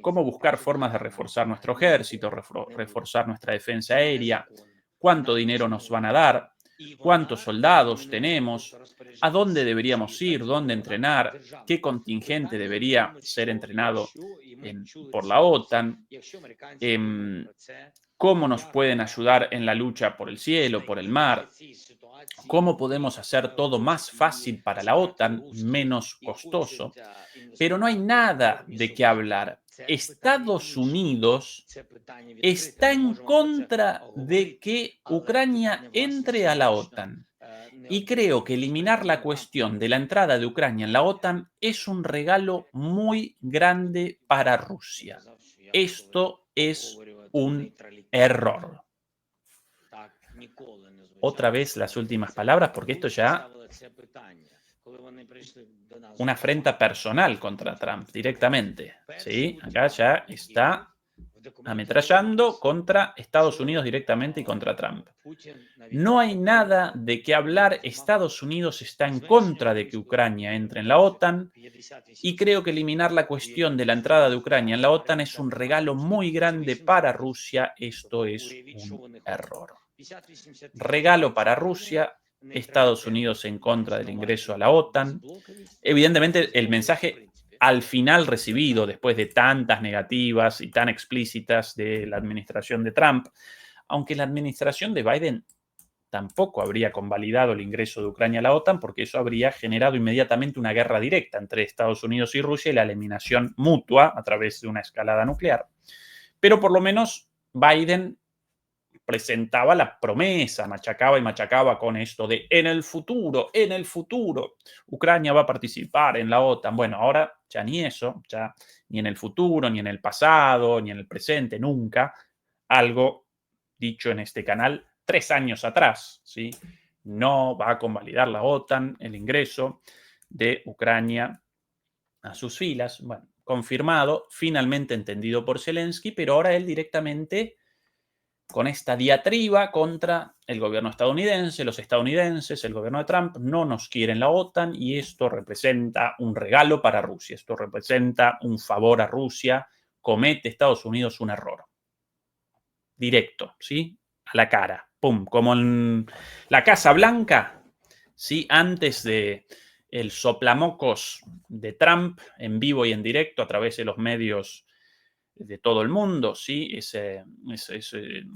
cómo buscar formas de reforzar nuestro ejército, reforzar nuestra defensa aérea, cuánto dinero nos van a dar, cuántos soldados tenemos, a dónde deberíamos ir, dónde entrenar, qué contingente debería ser entrenado por la OTAN, cómo nos pueden ayudar en la lucha por el cielo, por el mar, cómo podemos hacer todo más fácil para la OTAN, menos costoso. Pero no hay nada de qué hablar. Estados Unidos está en contra de que Ucrania entre a la OTAN. Y creo que eliminar la cuestión de la entrada de Ucrania en la OTAN es un regalo muy grande para Rusia. Esto es un error. Otra vez las últimas palabras, porque esto ya una afrenta personal contra Trump directamente. ¿Sí? Acá ya está ametrallando contra Estados Unidos directamente y contra Trump. No hay nada de qué hablar. Estados Unidos está en contra de que Ucrania entre en la OTAN y creo que eliminar la cuestión de la entrada de Ucrania en la OTAN es un regalo muy grande para Rusia. Esto es un error. Regalo para Rusia, Estados Unidos en contra del ingreso a la OTAN. Evidentemente, el mensaje al final recibido, después de tantas negativas y tan explícitas de la administración de Trump, aunque la administración de Biden tampoco habría convalidado el ingreso de Ucrania a la OTAN, porque eso habría generado inmediatamente una guerra directa entre Estados Unidos y Rusia y la eliminación mutua a través de una escalada nuclear. Pero por lo menos Biden presentaba la promesa, machacaba y machacaba con esto de en el futuro, Ucrania va a participar en la OTAN. Bueno, ahora ya ni eso, ya ni en el futuro, ni en el pasado, ni en el presente, nunca. Algo dicho en este canal 3 años atrás, ¿sí? No va a convalidar la OTAN el ingreso de Ucrania a sus filas. Bueno, confirmado, finalmente entendido por Zelensky, pero ahora él directamente con esta diatriba contra el gobierno estadounidense, los estadounidenses, el gobierno de Trump, no nos quieren la OTAN y esto representa un regalo para Rusia, esto representa un favor a Rusia, comete Estados Unidos un error. Directo, ¿sí? A la cara, pum, como en la Casa Blanca, ¿sí? Antes de el soplamocos de Trump en vivo y en directo a través de los medios de todo el mundo, ¿sí?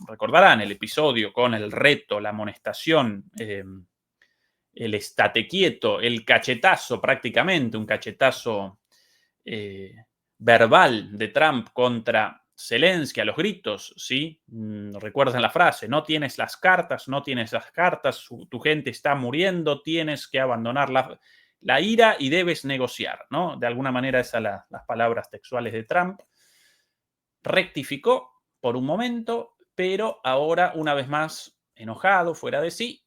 Recordarán el episodio con el reto, la amonestación, el estate quieto, el cachetazo prácticamente, un cachetazo verbal de Trump contra Zelensky a los gritos, ¿sí? Recuerdan la frase, no tienes las cartas, tu gente está muriendo, tienes que abandonar la ira y debes negociar, ¿no? De alguna manera esas son las palabras textuales de Trump. Rectificó por un momento, pero ahora, una vez más, enojado, fuera de sí,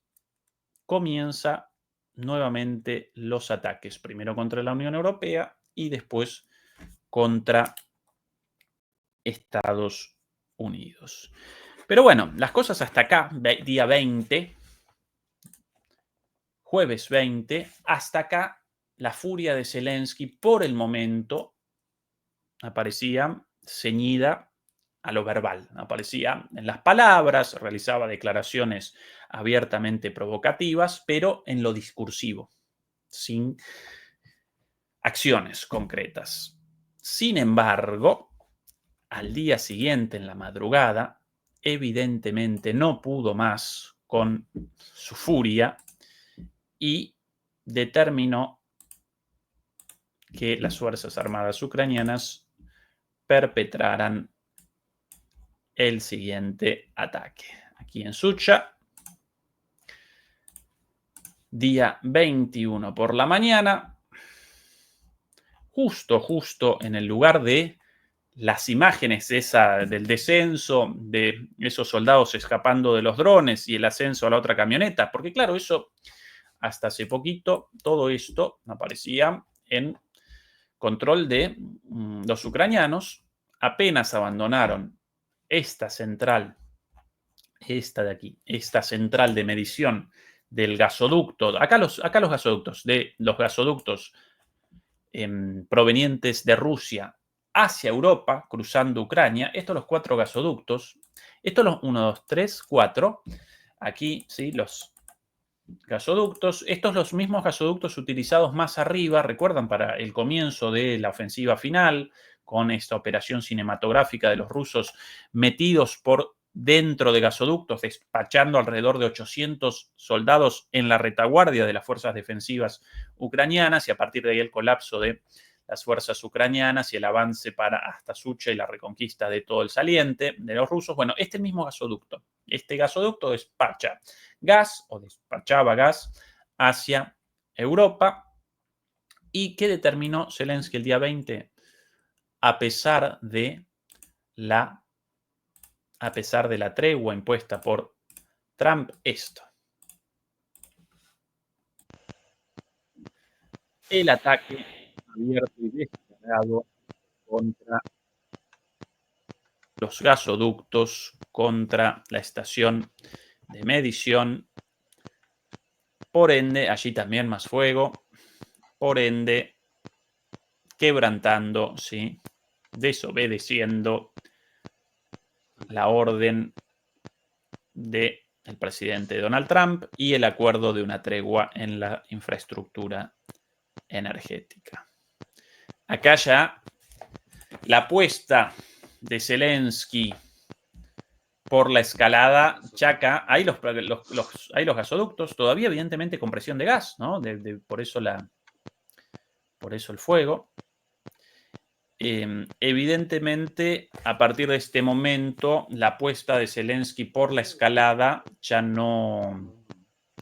comienza nuevamente los ataques, primero contra la Unión Europea y después contra Estados Unidos. Pero bueno, las cosas hasta acá, día 20, jueves 20, hasta acá la furia de Zelensky por el momento aparecía ceñida a lo verbal, aparecía en las palabras, realizaba declaraciones abiertamente provocativas, pero en lo discursivo, sin acciones concretas. Sin embargo, al día siguiente, en la madrugada, evidentemente no pudo más con su furia y determinó que las Fuerzas Armadas ucranianas perpetraran el siguiente ataque. Aquí en Sucha, día 21 por la mañana, justo en el lugar de las imágenes del descenso de esos soldados escapando de los drones y el ascenso a la otra camioneta, porque claro, eso hasta hace poquito, todo esto aparecía en control de los ucranianos. Apenas abandonaron esta central, esta de aquí, esta central de medición del gasoducto, acá los gasoductos, de los gasoductos provenientes de Rusia hacia Europa, cruzando Ucrania, estos los 4 gasoductos, estos los 1, 2, 3, 4, aquí, ¿sí? Los gasoductos, estos los mismos gasoductos utilizados más arriba, recuerdan, para el comienzo de la ofensiva final, con esta operación cinematográfica de los rusos metidos por dentro de gasoductos, despachando alrededor de 800 soldados en la retaguardia de las fuerzas defensivas ucranianas, y a partir de ahí el colapso de las fuerzas ucranianas y el avance hasta Sucha y la reconquista de todo el saliente de los rusos. Bueno, este mismo gasoducto, este gasoducto despacha gas o despachaba gas hacia Europa. ¿Y qué determinó Zelensky el día 20? A pesar de la tregua impuesta por Trump, esto. El ataque abierto y descarado contra los gasoductos, contra la estación de medición. Por ende, allí también más fuego. Por ende, quebrantando, ¿sí? Desobedeciendo la orden del presidente Donald Trump y el acuerdo de una tregua en la infraestructura energética. Acá ya la apuesta de Zelensky por la escalada, Chaca, hay los gasoductos, todavía evidentemente con presión de gas, ¿no? Por eso el fuego. Evidentemente, a partir de este momento, la apuesta de Zelensky por la escalada ya no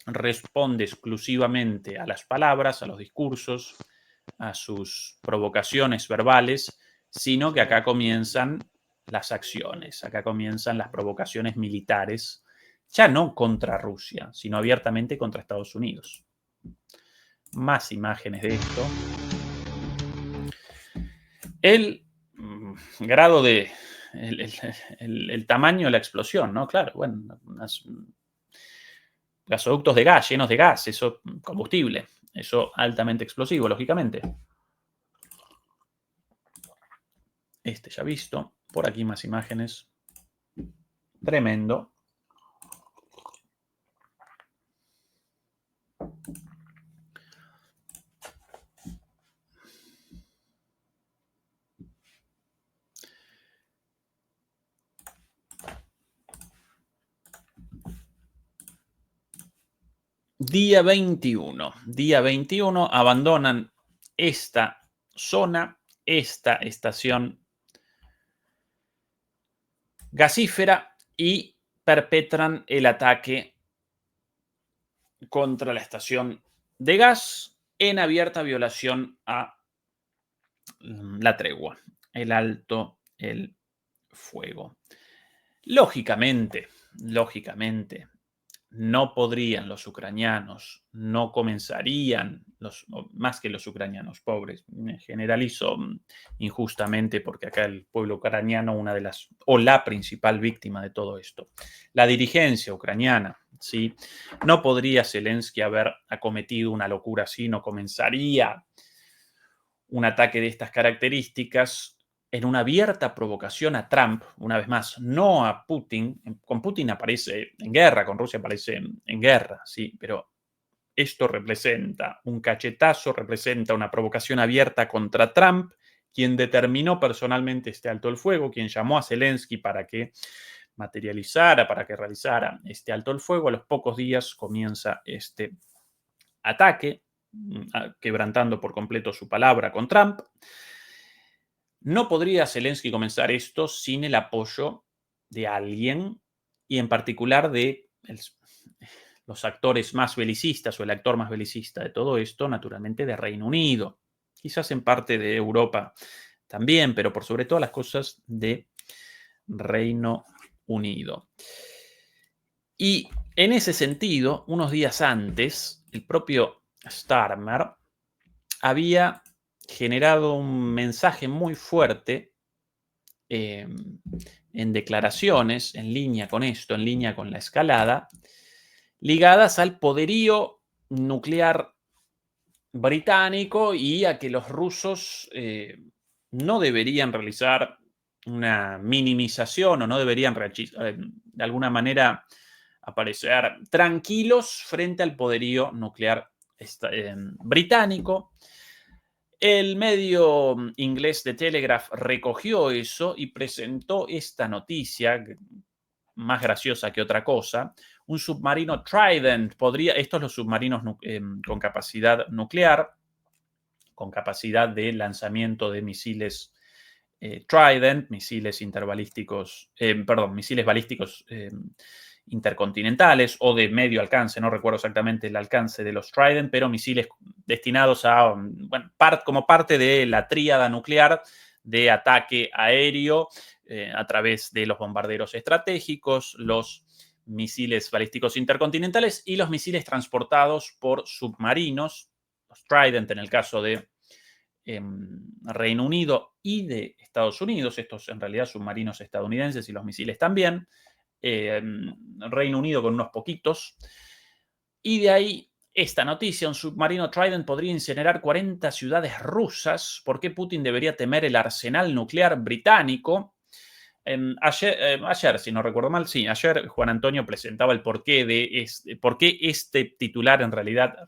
responde exclusivamente a las palabras, a los discursos, a sus provocaciones verbales, sino que acá comienzan las acciones, acá comienzan las provocaciones militares, ya no contra Rusia, sino abiertamente contra Estados Unidos. Más imágenes de esto. El grado de... el tamaño de la explosión, ¿no? Claro, bueno, gasoductos de gas, llenos de gas, eso combustible, eso altamente explosivo, lógicamente. Este ya visto. Por aquí más imágenes. Tremendo. Día 21. Día 21 abandonan esta zona, esta estación gasífera y perpetran el ataque contra la estación de gas en abierta violación a la tregua, el alto el fuego. Lógicamente, no podrían los ucranianos, no comenzarían, más que los ucranianos pobres, generalizo injustamente porque acá el pueblo ucraniano, una de las, o la principal víctima de todo esto, la dirigencia ucraniana, ¿sí? No podría Zelensky haber acometido una locura así, no comenzaría un ataque de estas características en una abierta provocación a Trump, una vez más, no a Putin. Con Putin aparece en guerra, con Rusia aparece en guerra, sí, pero esto representa un cachetazo, representa una provocación abierta contra Trump, quien determinó personalmente este alto el fuego, quien llamó a Zelensky para que materializara, para que realizara este alto el fuego. A los pocos días comienza este ataque. quebrantando por completo su palabra con Trump. No podría Zelensky comenzar esto sin el apoyo de alguien, y en particular de los actores más belicistas, o el actor más belicista de todo esto, naturalmente de Reino Unido. Quizás en parte de Europa también, pero por sobre todas las cosas de Reino Unido. Y en ese sentido, unos días antes, el propio Starmer había generado un mensaje muy fuerte en declaraciones en línea con esto, en línea con la escalada, ligadas al poderío nuclear británico y a que los rusos no deberían realizar una minimización, o no deberían de alguna manera aparecer tranquilos frente al poderío nuclear británico. El medio inglés The Telegraph recogió eso y presentó esta noticia, más graciosa que otra cosa. Un submarino Trident estos los submarinos con capacidad nuclear, con capacidad de lanzamiento de misiles Trident, misiles interbalísticos, misiles balísticos intercontinentales o de medio alcance, no recuerdo exactamente el alcance de los Trident, pero misiles destinados a, como parte de la tríada nuclear de ataque aéreo a través de los bombarderos estratégicos, los misiles balísticos intercontinentales y los misiles transportados por submarinos, los Trident en el caso de Reino Unido y de Estados Unidos, estos en realidad submarinos estadounidenses y los misiles también, Reino Unido con unos poquitos, y de ahí esta noticia: un submarino Trident podría incinerar 40 ciudades rusas. ¿Por qué Putin debería temer el arsenal nuclear británico? Ayer, si no recuerdo mal, sí, ayer Juan Antonio presentaba el porqué de por qué este titular en realidad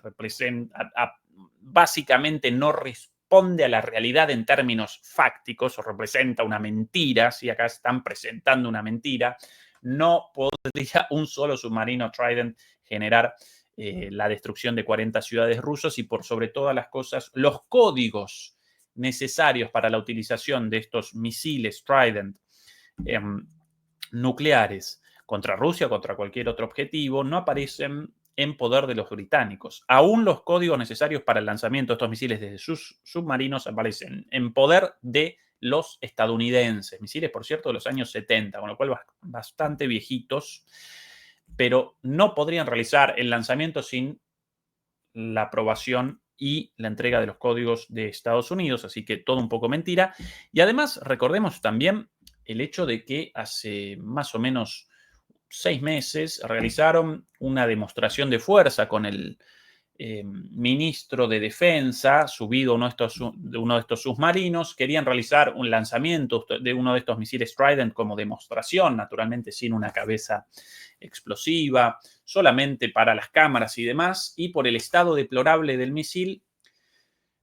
básicamente no responde a la realidad en términos fácticos, o representa una mentira. Si acá están presentando una mentira, no podría un solo submarino Trident generar la destrucción de 40 ciudades rusas, y por sobre todas las cosas, los códigos necesarios para la utilización de estos misiles Trident nucleares contra Rusia o contra cualquier otro objetivo no aparecen en poder de los británicos. Aún los códigos necesarios para el lanzamiento de estos misiles desde sus submarinos aparecen en poder de los estadounidenses. Misiles, por cierto, de los años 70, con lo cual bastante viejitos, pero no podrían realizar el lanzamiento sin la aprobación y la entrega de los códigos de Estados Unidos, así que todo un poco mentira. Y además, recordemos también el hecho de que hace más o menos 6 meses realizaron una demostración de fuerza con el ministro de Defensa subido de uno de estos submarinos. Querían realizar un lanzamiento de uno de estos misiles Trident como demostración, naturalmente sin una cabeza explosiva, solamente para las cámaras y demás, y por el estado deplorable del misil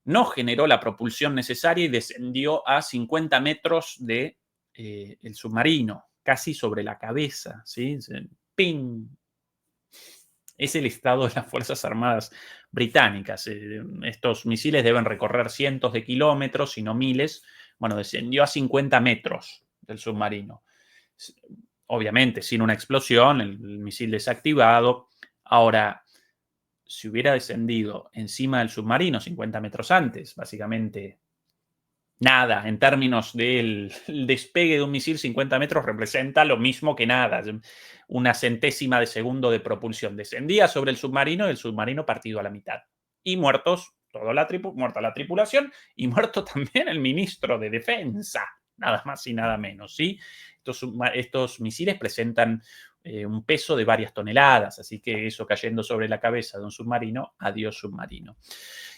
no generó la propulsión necesaria y descendió a 50 metros de el submarino, casi sobre la cabeza, ¿sí? ¡Ping! Es el estado de las Fuerzas Armadas británicas. Estos misiles deben recorrer cientos de kilómetros, si no miles. Bueno, descendió a 50 metros del submarino. Obviamente, sin una explosión, el misil desactivado. Ahora, si hubiera descendido encima del submarino 50 metros antes, básicamente nada, en términos del despegue de un misil, 50 metros representa lo mismo que nada, una centésima de segundo de propulsión. Descendía sobre el submarino y el submarino partido a la mitad. Y muertos, muerta la tripulación y muerto también el ministro de Defensa, nada más y nada menos, ¿sí? Estos misiles presentan un peso de varias toneladas, así que eso cayendo sobre la cabeza de un submarino, adiós submarino.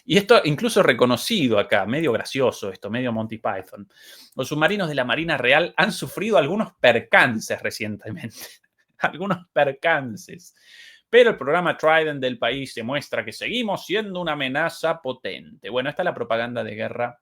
Y esto incluso reconocido acá, medio gracioso esto, medio Monty Python. Los submarinos de la Marina Real han sufrido algunos percances recientemente, algunos percances. Pero el programa Trident del país demuestra que seguimos siendo una amenaza potente. Bueno, esta es la propaganda de guerra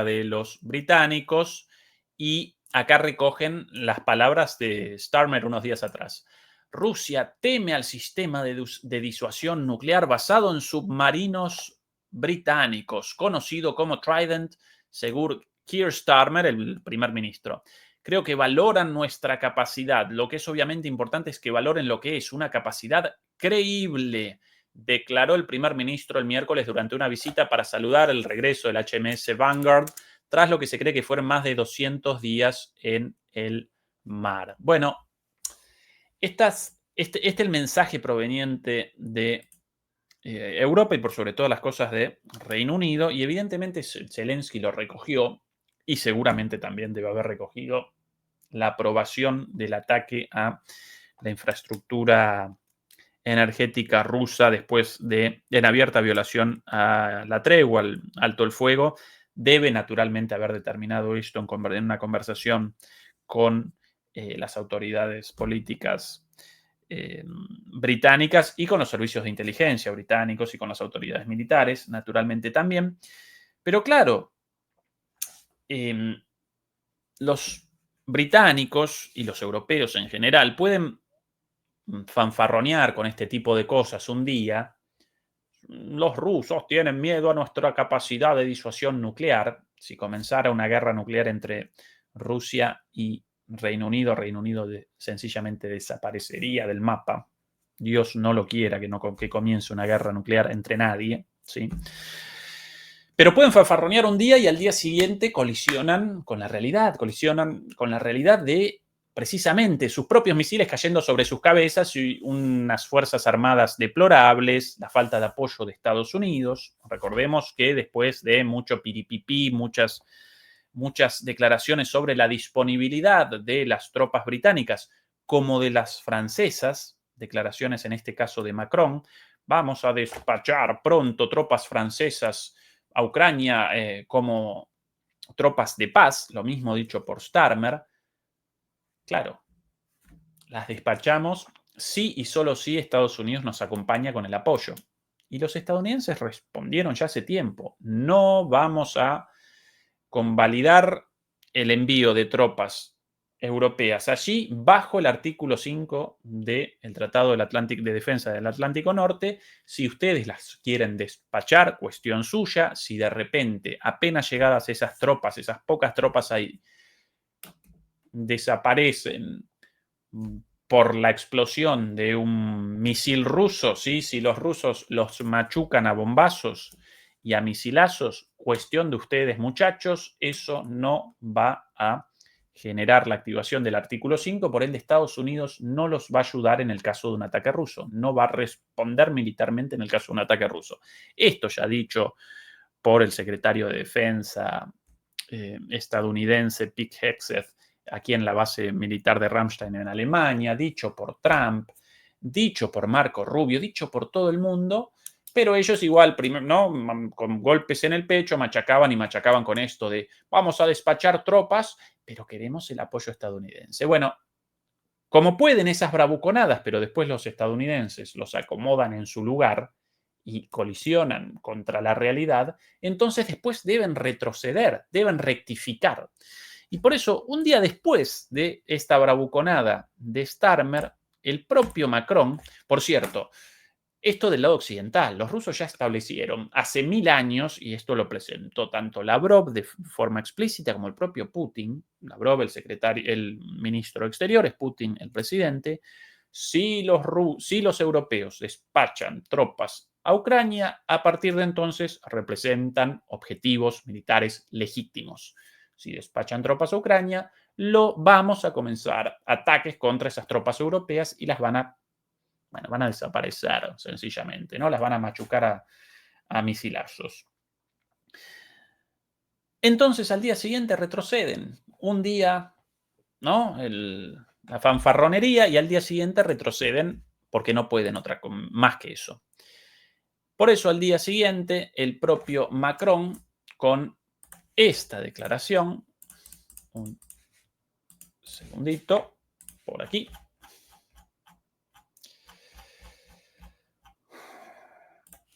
de los británicos, y acá recogen las palabras de Starmer unos días atrás. Rusia teme al sistema de disuasión nuclear basado en submarinos británicos, conocido como Trident, según Keir Starmer, el primer ministro. Creo que valoran nuestra capacidad. Lo que es obviamente importante es que valoren lo que es una capacidad creíble, declaró el primer ministro el miércoles durante una visita para saludar el regreso del HMS Vanguard, tras lo que se cree que fueron más de 200 días en el mar. Bueno, este es el mensaje proveniente de Europa y por sobre todas las cosas de Reino Unido, y evidentemente Zelensky lo recogió y seguramente también debe haber recogido la aprobación del ataque a la infraestructura energética rusa después de en abierta violación a la tregua, al alto el fuego. Debe naturalmente haber determinado esto en una conversación con las autoridades políticas británicas y con los servicios de inteligencia británicos y con las autoridades militares, naturalmente también. Pero claro, los británicos y los europeos en general pueden fanfarronear con este tipo de cosas un día. Los rusos tienen miedo a nuestra capacidad de disuasión nuclear. Si comenzara una guerra nuclear entre Rusia y Reino Unido sencillamente desaparecería del mapa. Dios no lo quiera que comience una guerra nuclear entre nadie, ¿sí? Pero pueden fanfarronear un día y al día siguiente colisionan con la realidad de precisamente sus propios misiles cayendo sobre sus cabezas y unas fuerzas armadas deplorables, la falta de apoyo de Estados Unidos. Recordemos que después de mucho piripipí, muchas declaraciones sobre la disponibilidad de las tropas británicas como de las francesas, declaraciones en este caso de Macron, vamos a despachar pronto tropas francesas a Ucrania como tropas de paz, lo mismo dicho por Starmer. Claro, las despachamos sí y solo si Estados Unidos nos acompaña con el apoyo. Y los estadounidenses respondieron ya hace tiempo, no vamos a convalidar el envío de tropas europeas allí bajo el artículo 5 del Tratado de Defensa del Atlántico Norte. Si ustedes las quieren despachar, cuestión suya. Si de repente, apenas llegadas esas tropas, esas pocas tropas ahí, desaparecen por la explosión de un misil ruso, ¿sí? Si los rusos los machucan a bombazos y a misilazos, cuestión de ustedes, muchachos, eso no va a generar la activación del artículo 5, por ende Estados Unidos no los va a ayudar en el caso de un ataque ruso, no va a responder militarmente en el caso de un ataque ruso. Esto ya dicho por el secretario de Defensa estadounidense, Pete Hegseth, aquí en la base militar de Ramstein en Alemania, dicho por Trump, dicho por Marco Rubio, dicho por todo el mundo, pero ellos igual, ¿no? Con golpes en el pecho, machacaban y machacaban con esto de vamos a despachar tropas, pero queremos el apoyo estadounidense. Bueno, como pueden esas bravuconadas, pero después los estadounidenses los acomodan en su lugar y colisionan contra la realidad, entonces después deben retroceder, deben rectificar. Y por eso, un día después de esta bravuconada de Starmer, el propio Macron, por cierto, esto del lado occidental, los rusos ya establecieron hace 1000 años, y esto lo presentó tanto Lavrov de forma explícita como el propio Putin, Lavrov el ministro de Exteriores, Putin el presidente, si los europeos despachan tropas a Ucrania, a partir de entonces representan objetivos militares legítimos. Si despachan tropas a Ucrania, vamos a comenzar ataques contra esas tropas europeas y las van a desaparecer sencillamente, ¿no? Las van a machucar a misilazos. Entonces al día siguiente retroceden. Un día, ¿no? La fanfarronería, y al día siguiente retroceden porque no pueden más que eso. Por eso al día siguiente el propio Macron con esta declaración, un segundito, por aquí.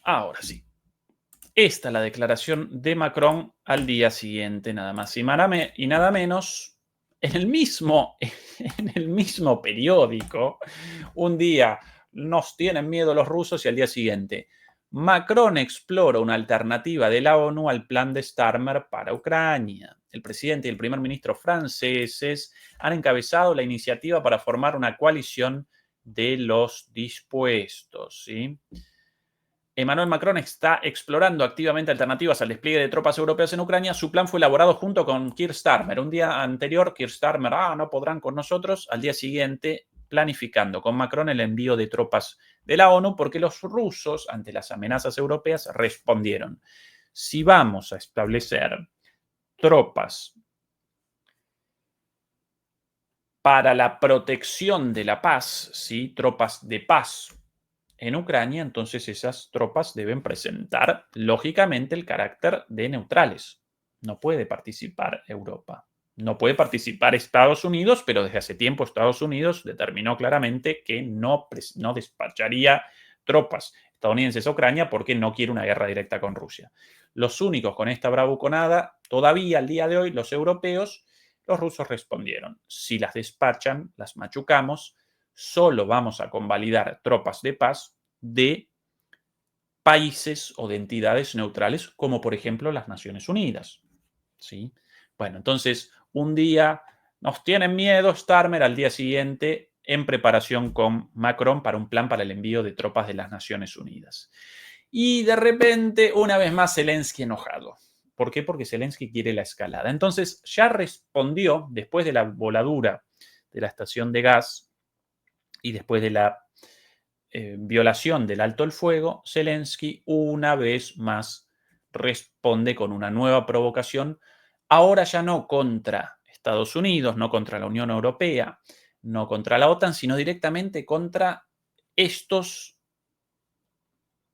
Ahora sí. Esta es la declaración de Macron al día siguiente, nada más y nada menos, en el mismo periódico, un día nos tienen miedo los rusos y al día siguiente, Macron explora una alternativa de la ONU al plan de Starmer para Ucrania. El presidente y el primer ministro franceses han encabezado la iniciativa para formar una coalición de los dispuestos, ¿sí? Emmanuel Macron está explorando activamente alternativas al despliegue de tropas europeas en Ucrania. Su plan fue elaborado junto con Keir Starmer. Un día anterior, Keir Starmer, no podrán con nosotros. Al día siguiente, planificando con Macron el envío de tropas de la ONU, porque los rusos, ante las amenazas europeas, respondieron: si vamos a establecer tropas para la protección de la paz, ¿sí? Tropas de paz en Ucrania, entonces esas tropas deben presentar, lógicamente, el carácter de neutrales. No puede participar Europa. No puede participar Estados Unidos, pero desde hace tiempo Estados Unidos determinó claramente que no despacharía tropas estadounidenses a Ucrania porque no quiere una guerra directa con Rusia. Los únicos con esta bravuconada, todavía al día de hoy, los europeos. Los rusos respondieron: si las despachan, las machucamos, solo vamos a convalidar tropas de paz de países o de entidades neutrales, como por ejemplo las Naciones Unidas. ¿Sí? Bueno, entonces un día nos tienen miedo, Starmer, al día siguiente en preparación con Macron para un plan para el envío de tropas de las Naciones Unidas. Y de repente, una vez más, Zelensky enojado. ¿Por qué? Porque Zelensky quiere la escalada. Entonces ya respondió, después de la voladura de la estación de gas y después de la violación del alto el fuego, Zelensky una vez más responde con una nueva provocación, ahora ya no contra Estados Unidos, no contra la Unión Europea, no contra la OTAN, sino directamente contra estos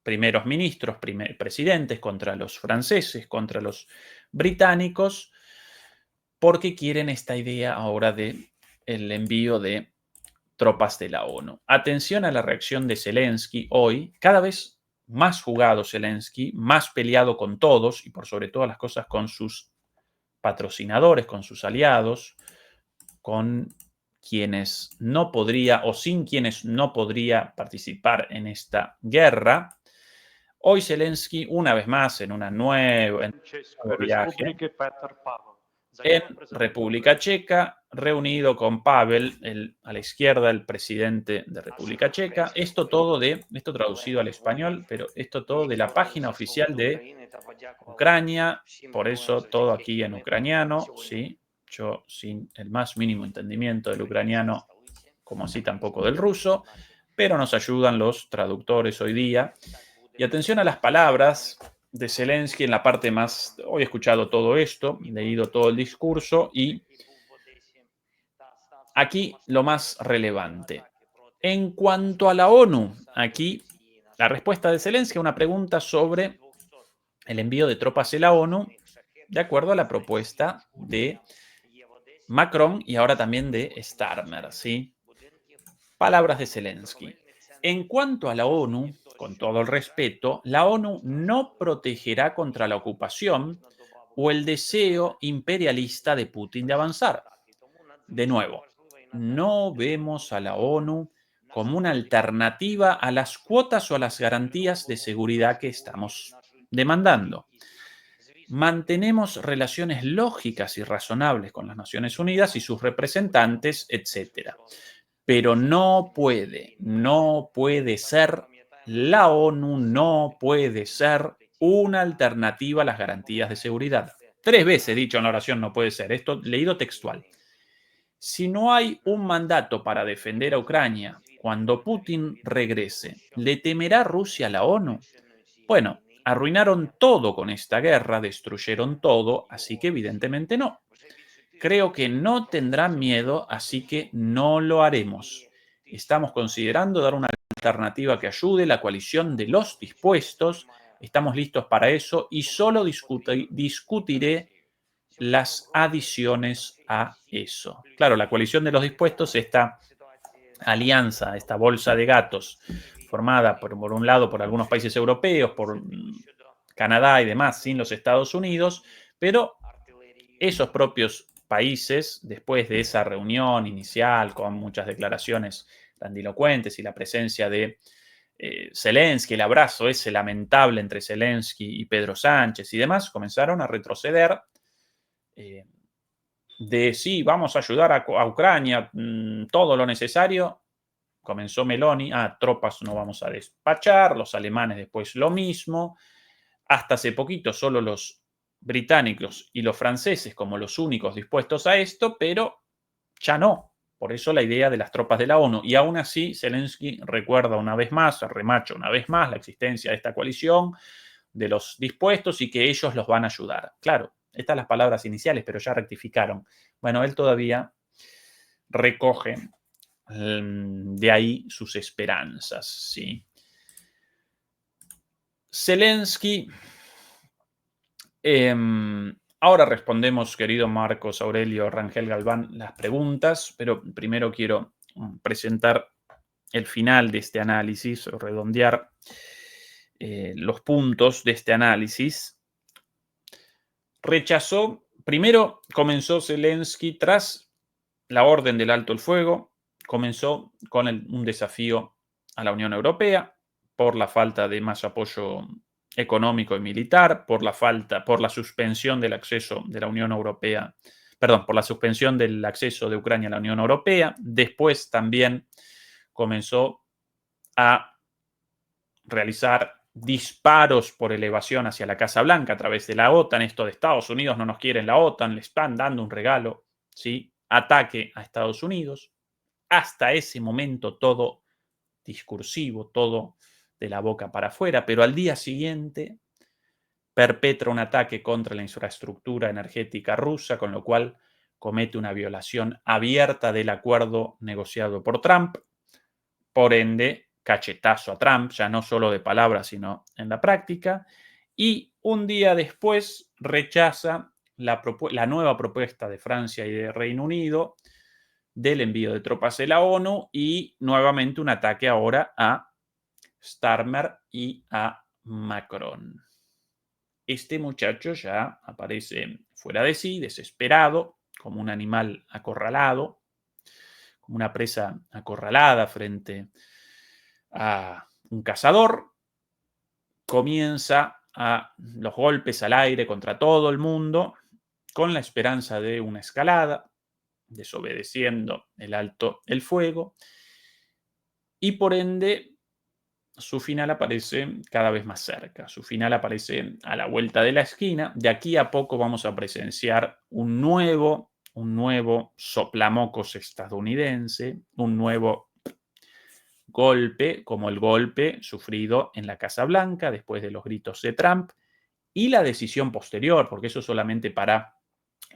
primeros ministros, presidentes, contra los franceses, contra los británicos, porque quieren esta idea ahora de el envío de tropas de la ONU. Atención a la reacción de Zelensky hoy, cada vez más jugado Zelensky, más peleado con todos y por sobre todas las cosas con sus patrocinadores, con sus aliados, con quienes no podría o sin quienes no podría participar en esta guerra. Hoy Zelensky, una vez más, en un nuevo viaje en República Checa, reunido con Pavel, a la izquierda, el presidente de República Checa. Esto traducido al español, pero esto todo de la página oficial de Ucrania, por eso todo aquí en ucraniano, ¿sí? Yo sin el más mínimo entendimiento del ucraniano, como así tampoco del ruso, pero nos ayudan los traductores hoy día. Y atención a las palabras de Zelensky en la parte más. Hoy he escuchado todo esto, leído todo el discurso y aquí lo más relevante. En cuanto a la ONU, aquí la respuesta de Zelensky a una pregunta sobre el envío de tropas de la ONU de acuerdo a la propuesta de Macron y ahora también de Starmer, ¿sí? Palabras de Zelensky. En cuanto a la ONU, con todo el respeto, la ONU no protegerá contra la ocupación o el deseo imperialista de Putin de avanzar. De nuevo, no vemos a la ONU como una alternativa a las cuotas o a las garantías de seguridad que estamos demandando. Mantenemos relaciones lógicas y razonables con las Naciones Unidas y sus representantes, etc. Pero no puede ser, la ONU no puede ser una alternativa a las garantías de seguridad. 3 veces dicho en la oración no puede ser, esto leído textual. Si no hay un mandato para defender a Ucrania cuando Putin regrese, ¿le temerá Rusia a la ONU? Bueno, arruinaron todo con esta guerra, destruyeron todo, así que evidentemente no. Creo que no tendrán miedo, así que no lo haremos. Estamos considerando dar una alternativa que ayude, la coalición de los dispuestos. Estamos listos para eso y solo discutiré las adiciones a eso. Claro, la coalición de los dispuestos, esta alianza, esta bolsa de gatos, formada por un lado por algunos países europeos, por Canadá y demás, sin los Estados Unidos, pero esos propios países, después de esa reunión inicial con muchas declaraciones grandilocuentes y la presencia de Zelensky, el abrazo ese lamentable entre Zelensky y Pedro Sánchez y demás, comenzaron a retroceder de sí, vamos a ayudar a Ucrania, todo lo necesario. Comenzó Meloni, tropas no vamos a despachar, los alemanes después lo mismo. Hasta hace poquito solo los británicos y los franceses como los únicos dispuestos a esto, pero ya no. Por eso la idea de las tropas de la ONU. Y aún así, Zelensky recuerda una vez más, remacha una vez más la existencia de esta coalición, de los dispuestos y que ellos los van a ayudar. Claro, estas las palabras iniciales, pero ya rectificaron. Bueno, él todavía recoge de ahí sus esperanzas, ¿sí? Zelensky. Ahora respondemos, querido Marcos Aurelio Rangel Galván, las preguntas, pero primero quiero presentar el final de este análisis, o redondear los puntos de este análisis. Primero comenzó Zelensky tras la orden del alto el fuego, comenzó con un desafío a la Unión Europea por la falta de más apoyo económico y militar, por la suspensión del acceso de la Unión Europea, por la suspensión del acceso de Ucrania a la Unión Europea. Después también comenzó a realizar disparos por elevación hacia la Casa Blanca a través de la OTAN. Esto de Estados Unidos no nos quiere en la OTAN, le están dando un regalo, ¿sí? Ataque a Estados Unidos. Hasta ese momento todo discursivo, todo de la boca para afuera, pero al día siguiente perpetra un ataque contra la infraestructura energética rusa, con lo cual comete una violación abierta del acuerdo negociado por Trump. Por ende, cachetazo a Trump, ya no solo de palabras, sino en la práctica. Y un día después rechaza la nueva propuesta de Francia y de Reino Unido del envío de tropas de la ONU y nuevamente un ataque ahora a Starmer y a Macron. Este muchacho ya aparece fuera de sí, desesperado, como un animal acorralado, como una presa acorralada frente a un cazador. Comienza a los golpes al aire contra todo el mundo con la esperanza de una escalada, desobedeciendo el alto el fuego, y por ende su final aparece cada vez más cerca. Su final aparece a la vuelta de la esquina. De aquí a poco vamos a presenciar un nuevo soplamocos estadounidense, un nuevo golpe, como el golpe sufrido en la Casa Blanca después de los gritos de Trump y la decisión posterior, porque eso solamente para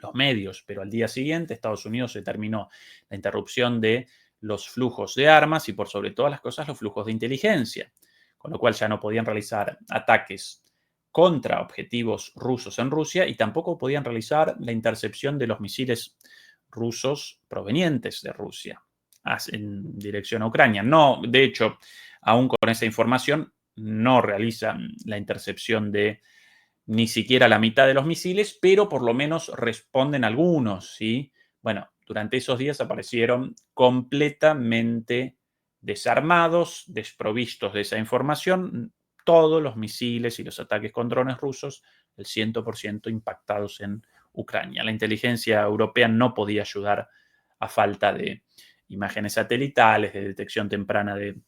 los medios, pero al día siguiente Estados Unidos determinó la interrupción de los flujos de armas y por sobre todas las cosas los flujos de inteligencia, con lo cual ya no podían realizar ataques contra objetivos rusos en Rusia y tampoco podían realizar la intercepción de los misiles rusos provenientes de Rusia en dirección a Ucrania. No, de hecho, aún con esa información, no realizan la intercepción de ni siquiera la mitad de los misiles, pero por lo menos responden algunos, ¿sí? Bueno, durante esos días aparecieron completamente desarmados, desprovistos de esa información, todos los misiles y los ataques con drones rusos, el 100% impactados en Ucrania. La inteligencia europea no podía ayudar a falta de imágenes satelitales, de detección temprana de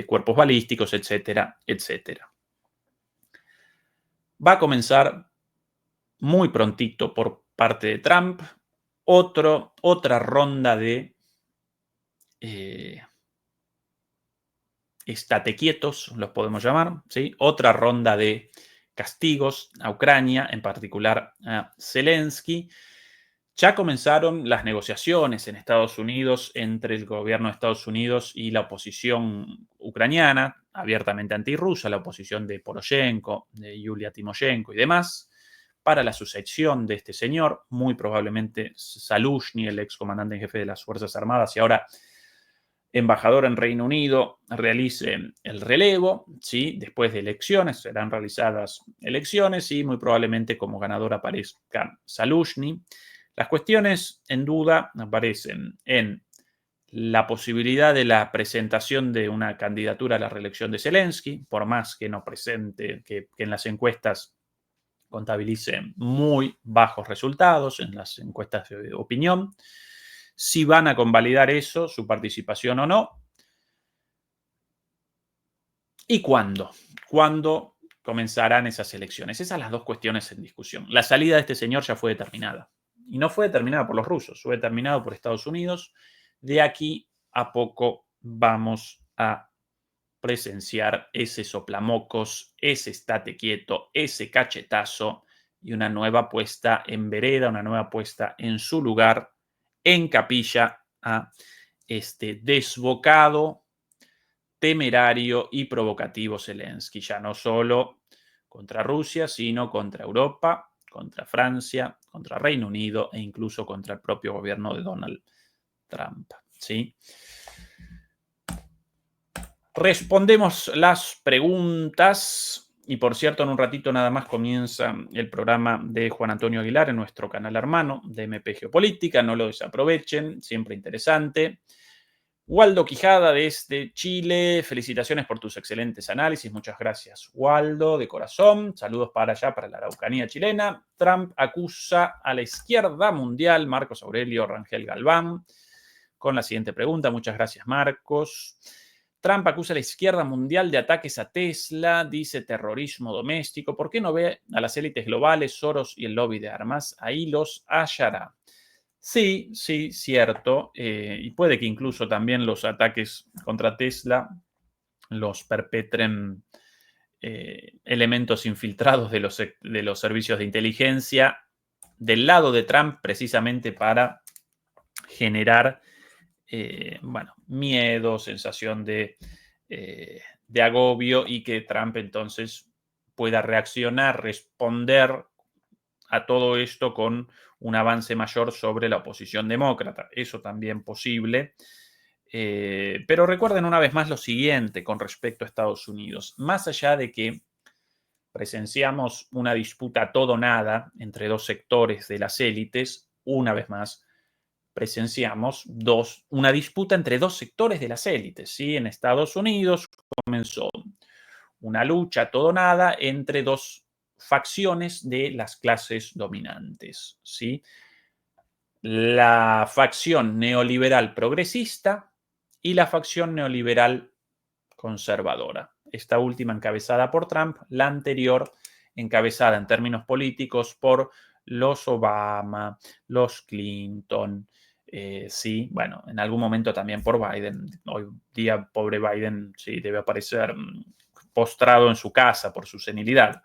cuerpos balísticos, etcétera, etcétera. Va a comenzar muy prontito por parte de Trump otra ronda de estate quietos, los podemos llamar, ¿sí? Otra ronda de castigos a Ucrania, en particular a Zelensky. Ya comenzaron las negociaciones en Estados Unidos entre el gobierno de Estados Unidos y la oposición ucraniana, abiertamente antirrusa, la oposición de Poroshenko, de Yulia Timoshenko y demás, para la sucesión de este señor, muy probablemente Zaluzhny, el excomandante en jefe de las Fuerzas Armadas y ahora embajador en Reino Unido realice el relevo, ¿sí? Después de elecciones, serán realizadas elecciones y muy probablemente como ganador aparezca Zaluzhny. Las cuestiones en duda aparecen en la posibilidad de la presentación de una candidatura a la reelección de Zelensky, por más que no presente, que en las encuestas contabilice muy bajos resultados, en las encuestas de opinión. Si van a convalidar eso, su participación o no. ¿Y cuándo? ¿Cuándo comenzarán esas elecciones? Esas son las dos cuestiones en discusión. La salida de este señor ya fue determinada. Y no fue determinada por los rusos, fue determinada por Estados Unidos. De aquí a poco vamos a presenciar ese soplamocos, ese estate quieto, ese cachetazo y una nueva puesta en vereda, una nueva puesta en su lugar, en capilla, a este desbocado, temerario y provocativo Zelensky, ya no solo contra Rusia, sino contra Europa, contra Francia, contra Reino Unido e incluso contra el propio gobierno de Donald Trump, ¿sí? Respondemos las preguntas y por cierto, en un ratito nada más comienza el programa de Juan Antonio Aguilar en nuestro canal hermano de MP Geopolítica, no lo desaprovechen, siempre interesante. Waldo Quijada desde Chile, felicitaciones por tus excelentes análisis, muchas gracias Waldo, de corazón, saludos para allá, para la Araucanía chilena. Trump acusa a la izquierda mundial, Marcos Aurelio Rangel Galván, con la siguiente pregunta, muchas gracias Marcos. Trump acusa a la izquierda mundial de ataques a Tesla, dice terrorismo doméstico. ¿Por qué no ve a las élites globales, Soros y el lobby de armas? Ahí los hallará. Sí, sí, cierto. Y puede que incluso también los ataques contra Tesla los perpetren elementos infiltrados de los servicios de inteligencia del lado de Trump precisamente para generar miedo, sensación de agobio y que Trump entonces pueda reaccionar, responder a todo esto con un avance mayor sobre la oposición demócrata. Eso también posible. Pero recuerden una vez más lo siguiente con respecto a Estados Unidos. Más allá de que presenciamos una disputa todo nada entre dos sectores de las élites, una vez más, presenciamos una disputa entre dos sectores de las élites. ¿Sí? En Estados Unidos comenzó una lucha todo nada entre dos facciones de las clases dominantes. ¿Sí? La facción neoliberal progresista y la facción neoliberal conservadora. Esta última encabezada por Trump, la anterior encabezada en términos políticos por los Obama, los Clinton, sí, bueno, en algún momento también por Biden. Hoy día, pobre Biden, sí, debe aparecer postrado en su casa por su senilidad.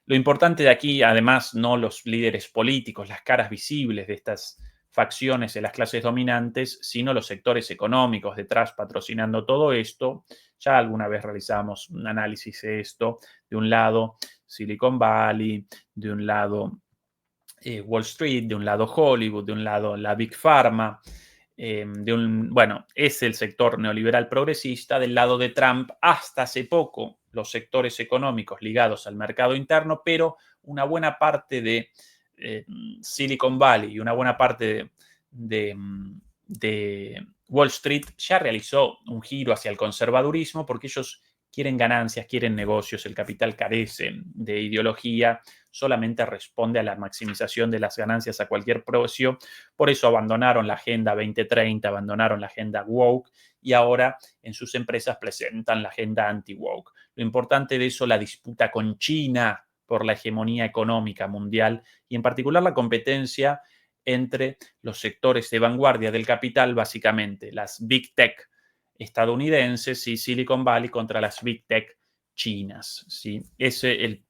Lo importante de aquí, además, no los líderes políticos, las caras visibles de estas facciones de las clases dominantes, sino los sectores económicos detrás patrocinando todo esto. Ya alguna vez realizamos un análisis de esto. De un lado, Silicon Valley, de un lado, Wall Street, de un lado Hollywood, de un lado la Big Pharma, es el sector neoliberal progresista. Del lado de Trump, hasta hace poco, los sectores económicos ligados al mercado interno, pero una buena parte de Silicon Valley y una buena parte de Wall Street ya realizó un giro hacia el conservadurismo porque ellos quieren ganancias, quieren negocios, el capital carece de ideología, solamente responde a la maximización de las ganancias a cualquier precio. Por eso abandonaron la Agenda 2030, abandonaron la agenda woke y ahora en sus empresas presentan la agenda anti-woke. Lo importante de eso, la disputa con China por la hegemonía económica mundial y en particular la competencia entre los sectores de vanguardia del capital, básicamente las Big Tech estadounidenses y Silicon Valley contra las Big Tech chinas. ¿Sí? Ese es el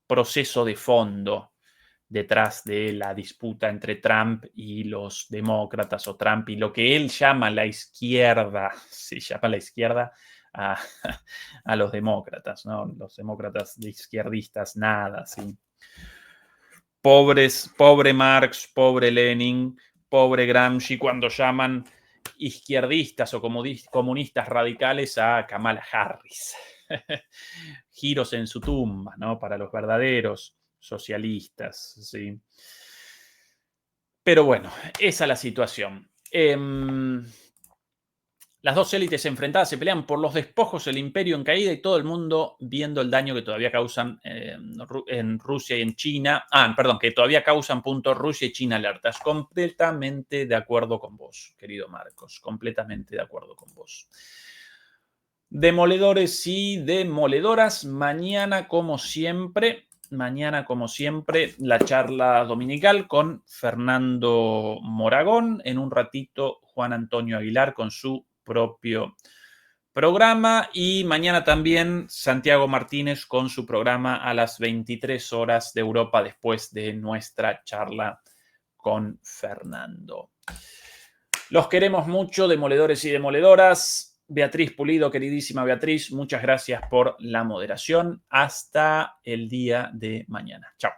proceso de fondo detrás de la disputa entre Trump y los demócratas o Trump y lo que él llama la izquierda, se llama la izquierda a los demócratas, ¿no? Los demócratas de izquierdistas, nada, ¿sí? Pobre Marx, pobre Lenin, pobre Gramsci, cuando llaman izquierdistas o comunistas radicales a Kamala Harris. Giros en su tumba, ¿no? Para los verdaderos socialistas, ¿sí? Pero bueno, esa es la situación. Las dos élites enfrentadas se pelean por los despojos, el imperio en caída y todo el mundo viendo el daño que todavía causan en Rusia y en China. Perdón, que todavía causan Rusia y China alertas. Completamente de acuerdo con vos, querido Marcos. Completamente de acuerdo con vos. Demoledores y demoledoras. Mañana, como siempre, la charla dominical con Fernando Moragón. En un ratito, Juan Antonio Aguilar con su propio programa. Y mañana también Santiago Martínez con su programa a las 23 horas de Europa después de nuestra charla con Fernando. Los queremos mucho, demoledores y demoledoras. Beatriz Pulido, queridísima Beatriz, muchas gracias por la moderación. Hasta el día de mañana. Chao.